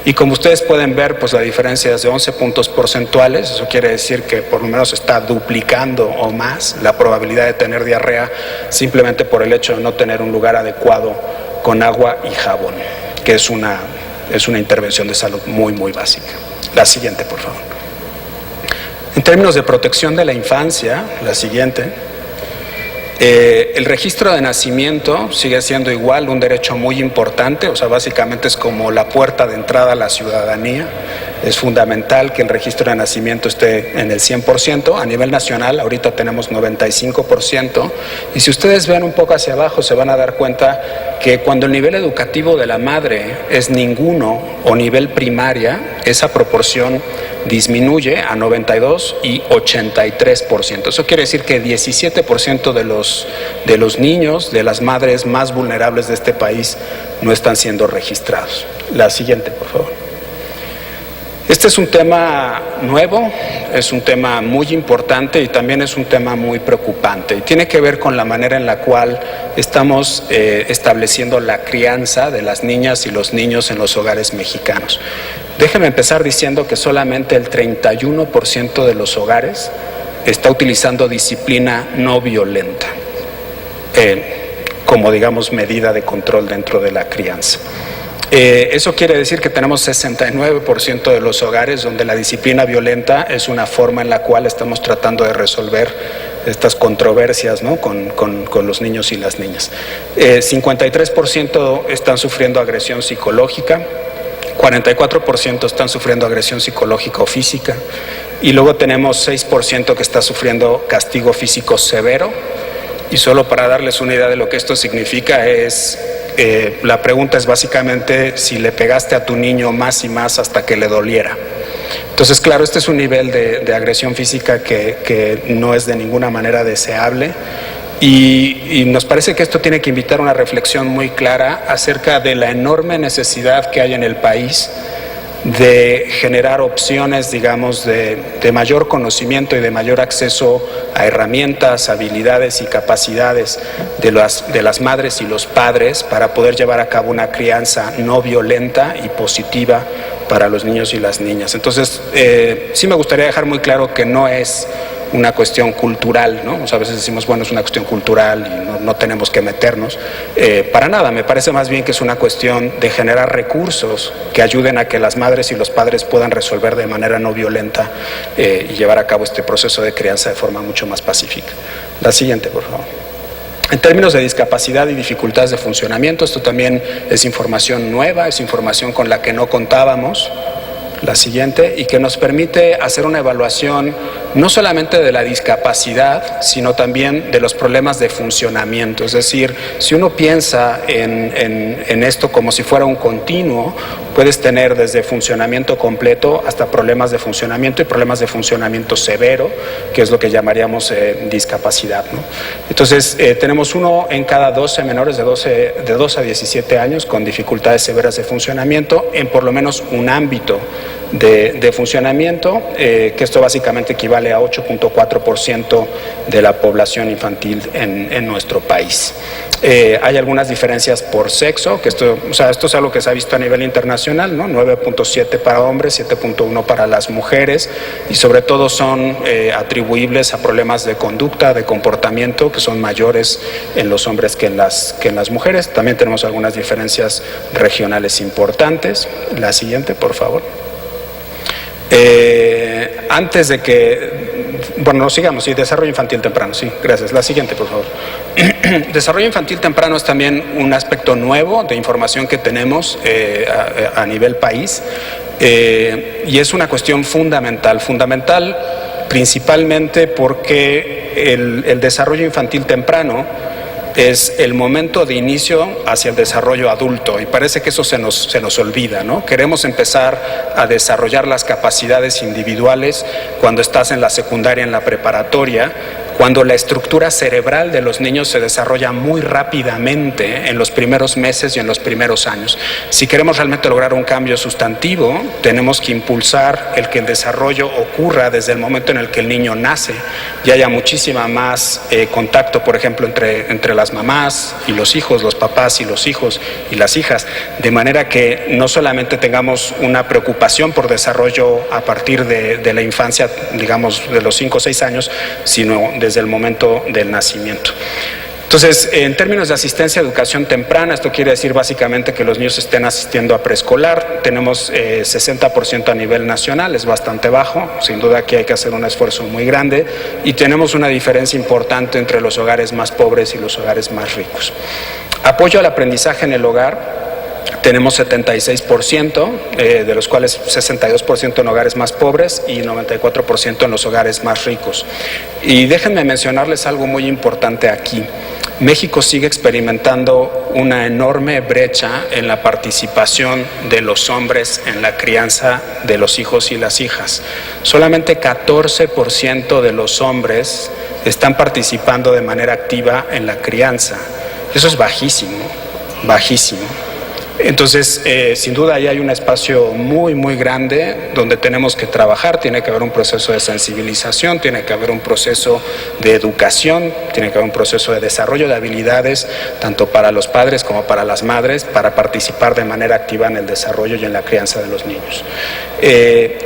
Y como ustedes pueden ver, pues la diferencia es de 11 puntos porcentuales. Eso quiere decir que por lo menos está duplicando o más la probabilidad de tener diarrea simplemente por el hecho de no tener un lugar adecuado con agua y jabón, que es una intervención de salud muy, muy básica. La siguiente, por favor. En términos de protección de la infancia, la siguiente. El registro de nacimiento sigue siendo igual un derecho muy importante, o sea, básicamente es como la puerta de entrada a la ciudadanía. Es fundamental que el registro de nacimiento esté en el 100%. A nivel nacional, ahorita tenemos 95%. Y si ustedes ven un poco hacia abajo, se van a dar cuenta que cuando el nivel educativo de la madre es ninguno o nivel primaria, esa proporción disminuye a 92 y 83%. Eso quiere decir que 17% de los niños, de las madres más vulnerables de este país, no están siendo registrados. La siguiente, por favor. Este es un tema nuevo, es un tema muy importante y también es un tema muy preocupante. Y tiene que ver con la manera en la cual estamos estableciendo la crianza de las niñas y los niños en los hogares mexicanos. Déjenme empezar diciendo que solamente el 31% de los hogares está utilizando disciplina no violenta como, digamos, medida de control dentro de la crianza. Eso quiere decir que tenemos 69% de los hogares donde la disciplina violenta es una forma en la cual estamos tratando de resolver estas controversias, ¿no?, con los niños y las niñas. 53% están sufriendo agresión psicológica, 44% están sufriendo agresión psicológica o física, y luego tenemos 6% que está sufriendo castigo físico severo. Y solo para darles una idea de lo que esto significa es... la pregunta es básicamente si le pegaste a tu niño más y más hasta que le doliera. Entonces, claro, este es un nivel de agresión física que no es de ninguna manera deseable y nos parece que esto tiene que invitar a una reflexión muy clara acerca de la enorme necesidad que hay en el país de generar opciones, digamos, de mayor conocimiento y de mayor acceso a herramientas, habilidades y capacidades de las madres y los padres para poder llevar a cabo una crianza no violenta y positiva para los niños y las niñas. Entonces, sí me gustaría dejar muy claro que no es una cuestión cultural, ¿no? O sea, a veces decimos, bueno, es una cuestión cultural y no tenemos que meternos. Para nada, me parece más bien que es una cuestión de generar recursos que ayuden a que las madres y los padres puedan resolver de manera no violenta y llevar a cabo este proceso de crianza de forma mucho más pacífica. La siguiente, por favor. En términos de discapacidad y dificultades de funcionamiento, esto también es información nueva, es información con la que no contábamos. La siguiente, y que nos permite hacer una evaluación no solamente de la discapacidad, sino también de los problemas de funcionamiento. Es decir, si uno piensa en esto como si fuera un continuo, puedes tener desde funcionamiento completo hasta problemas de funcionamiento y problemas de funcionamiento severo, que es lo que llamaríamos discapacidad, ¿no? Entonces, tenemos uno en cada 12 menores de 12 a 17 años con dificultades severas de funcionamiento en por lo menos un ámbito de funcionamiento, que esto básicamente equivale a 8.4% de la población infantil en nuestro país. Hay algunas diferencias por sexo, que esto es algo que se ha visto a nivel internacional, ¿no? 9.7 para hombres, 7.1 para las mujeres, y sobre todo son atribuibles a problemas de conducta, de comportamiento, que son mayores en los hombres que en las mujeres. También tenemos algunas diferencias regionales importantes. La siguiente, por favor. Antes de que... Bueno, sigamos, sí, desarrollo infantil temprano, sí, gracias. La siguiente, por favor. Desarrollo infantil temprano es también un aspecto nuevo de información que tenemos a nivel país y es una cuestión fundamental principalmente porque el desarrollo infantil temprano es el momento de inicio hacia el desarrollo adulto, y parece que eso se nos olvida, ¿no? Queremos empezar a desarrollar las capacidades individuales cuando estás en la secundaria, en la preparatoria, cuando la estructura cerebral de los niños se desarrolla muy rápidamente en los primeros meses y en los primeros años. Si queremos realmente lograr un cambio sustantivo, tenemos que impulsar el que el desarrollo ocurra desde el momento en el que el niño nace y haya muchísima más contacto, por ejemplo, entre las mamás y los hijos, los papás y los hijos y las hijas, de manera que no solamente tengamos una preocupación por desarrollo a partir de la infancia, digamos de los 5 o 6 años, sino desde el momento del nacimiento. Entonces, en términos de asistencia a educación temprana, esto quiere decir básicamente que los niños estén asistiendo a preescolar. Tenemos 60% a nivel nacional, es bastante bajo, sin duda aquí hay que hacer un esfuerzo muy grande, y tenemos una diferencia importante entre los hogares más pobres y los hogares más ricos. Apoyo al aprendizaje en el hogar. Tenemos 76%, de los cuales 62% en hogares más pobres y 94% en los hogares más ricos. Y déjenme mencionarles algo muy importante aquí. México sigue experimentando una enorme brecha en la participación de los hombres en la crianza de los hijos y las hijas. Solamente 14% de los hombres están participando de manera activa en la crianza. Eso es bajísimo, bajísimo. Entonces, sin duda ahí hay un espacio muy, muy grande donde tenemos que trabajar. Tiene que haber un proceso de sensibilización, tiene que haber un proceso de educación, tiene que haber un proceso de desarrollo de habilidades, tanto para los padres como para las madres, para participar de manera activa en el desarrollo y en la crianza de los niños.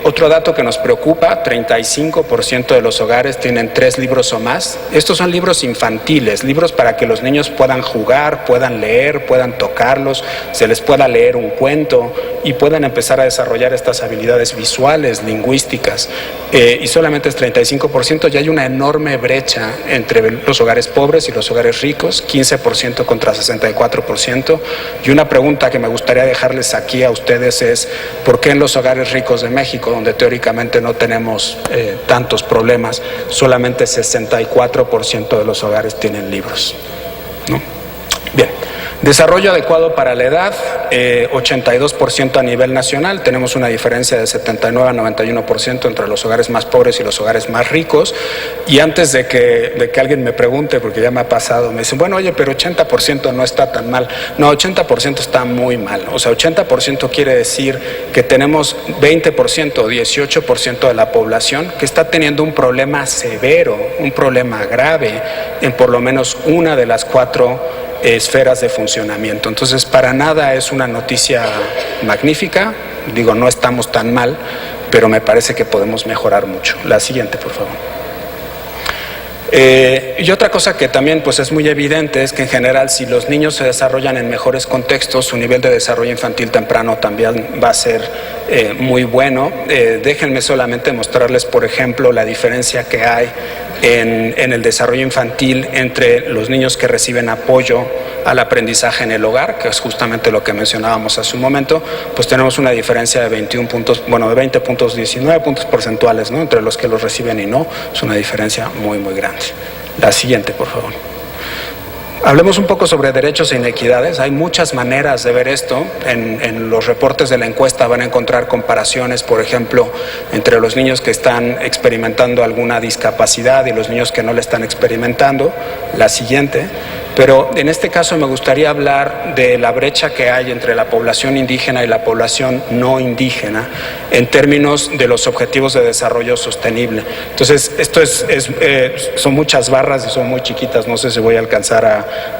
Otro dato que nos preocupa, 35% de los hogares tienen 3 libros o más. Estos son libros infantiles, libros para que los niños puedan jugar, puedan leer, puedan tocarlos, se les pueda leer un cuento y puedan empezar a desarrollar estas habilidades visuales, lingüísticas, y solamente es 35%, y hay una enorme brecha entre los hogares pobres y los hogares ricos, 15% contra 64%, y una pregunta que me gustaría dejarles aquí a ustedes es, ¿por qué en los hogares ricos de México, donde teóricamente no tenemos tantos problemas, solamente 64% de los hogares tienen libros? ¿No? Bien. Desarrollo adecuado para la edad, 82% a nivel nacional. Tenemos una diferencia de 79 a 91% entre los hogares más pobres y los hogares más ricos. Y antes de que alguien me pregunte, porque ya me ha pasado, me dicen, bueno, oye, pero 80% no está tan mal. No, 80% está muy mal. O sea, 80% quiere decir que tenemos 20% o 18% de la población que está teniendo un problema severo, un problema grave en por lo menos una de las 4 esferas de funcionamiento. Entonces, para nada es una noticia magnífica, digo, no estamos tan mal, pero me parece que podemos mejorar mucho. La siguiente, por favor. Y otra cosa que también pues es muy evidente es que en general, si los niños se desarrollan en mejores contextos, su nivel de desarrollo infantil temprano también va a ser muy bueno. Déjenme solamente mostrarles, por ejemplo, la diferencia que hay en el desarrollo infantil entre los niños que reciben apoyo al aprendizaje en el hogar, que es justamente lo que mencionábamos hace un momento. Pues tenemos una diferencia de 21 puntos, bueno, de 20 puntos, 19 puntos porcentuales, ¿no?, entre los que los reciben y no. Es una diferencia muy, muy grande. La siguiente, por favor. Hablemos un poco sobre derechos e inequidades. Hay muchas maneras de ver esto. En los reportes de la encuesta van a encontrar comparaciones, por ejemplo, entre los niños que están experimentando alguna discapacidad y los niños que no la están experimentando. La siguiente. Pero en este caso me gustaría hablar de la brecha que hay entre la población indígena y la población no indígena en términos de los objetivos de desarrollo sostenible. Entonces, esto son muchas barras y son muy chiquitas, no sé si voy a alcanzar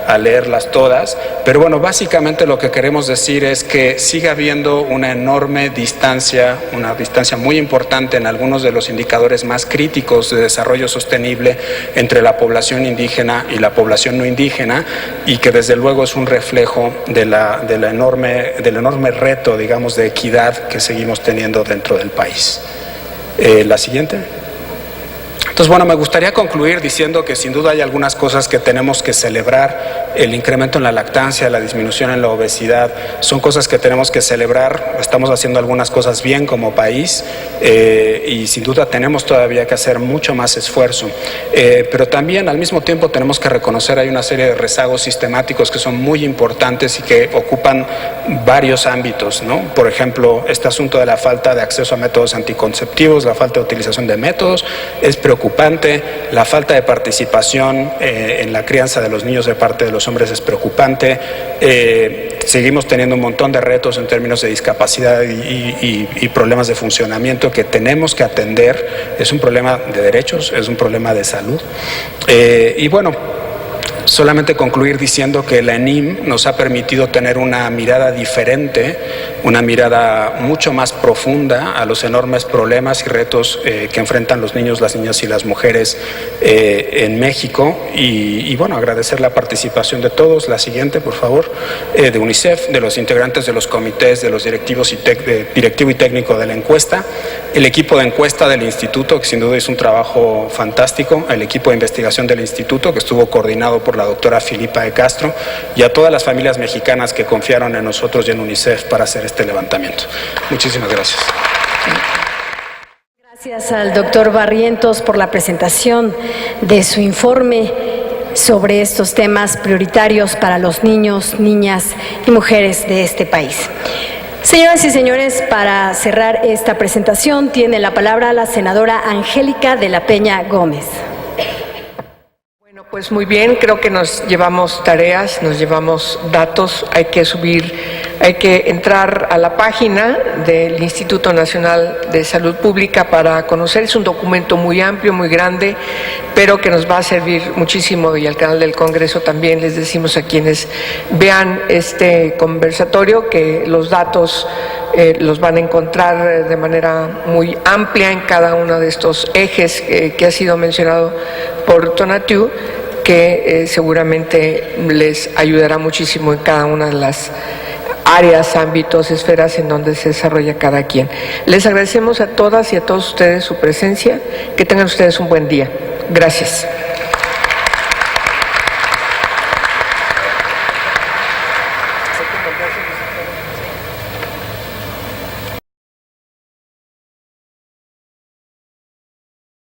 a leerlas todas, pero bueno, básicamente lo que queremos decir es que sigue habiendo una enorme distancia, una distancia muy importante en algunos de los indicadores más críticos de desarrollo sostenible entre la población indígena y la población no indígena, y que desde luego es un reflejo del enorme reto, digamos, de equidad que seguimos teniendo dentro del país. La siguiente. Entonces, bueno, me gustaría concluir diciendo que sin duda hay algunas cosas que tenemos que celebrar el incremento en la lactancia, la disminución en la obesidad, son cosas que tenemos que celebrar. Estamos haciendo algunas cosas bien como país y sin duda tenemos todavía que hacer mucho más esfuerzo. Pero también al mismo tiempo tenemos que reconocer hay una serie de rezagos sistemáticos que son muy importantes y que ocupan varios ámbitos, ¿no? Por ejemplo, este asunto de la falta de acceso a métodos anticonceptivos, la falta de utilización de métodos es preocupante, la falta de participación en la crianza de los niños de parte de los hombres es preocupante, seguimos teniendo un montón de retos en términos de discapacidad y problemas de funcionamiento que tenemos que atender. Es un problema de derechos, es un problema de salud. Y bueno, solamente concluir diciendo que la ENIM nos ha permitido tener una mirada diferente, una mirada mucho más profunda a los enormes problemas y retos que enfrentan los niños, las niñas y las mujeres en México. Y bueno, agradecer la participación de todos. La siguiente, por favor, de UNICEF, de los integrantes de los comités, de los directivos directivo y técnico de la encuesta, el equipo de encuesta del instituto, que sin duda hizo un trabajo fantástico, el equipo de investigación del instituto, que estuvo coordinado por la doctora Filipa de Castro, y a todas las familias mexicanas que confiaron en nosotros y en UNICEF para hacer este levantamiento. Muchísimas gracias. Gracias al doctor Barrientos por la presentación de su informe sobre estos temas prioritarios para los niños, niñas y mujeres de este país. Señoras y señores, para cerrar esta presentación tiene la palabra la senadora Angélica de la Peña Gómez. Pues muy bien, creo que nos llevamos tareas, nos llevamos datos, hay que entrar a la página del Instituto Nacional de Salud Pública para conocer. Es un documento muy amplio, muy grande, pero que nos va a servir muchísimo, y al canal del Congreso también les decimos a quienes vean este conversatorio que los datos los van a encontrar de manera muy amplia en cada uno de estos ejes que ha sido mencionado por Tonatiuh, que seguramente les ayudará muchísimo en cada una de las áreas, ámbitos, esferas en donde se desarrolla cada quien. Les agradecemos a todas y a todos ustedes su presencia. Que tengan ustedes un buen día. Gracias.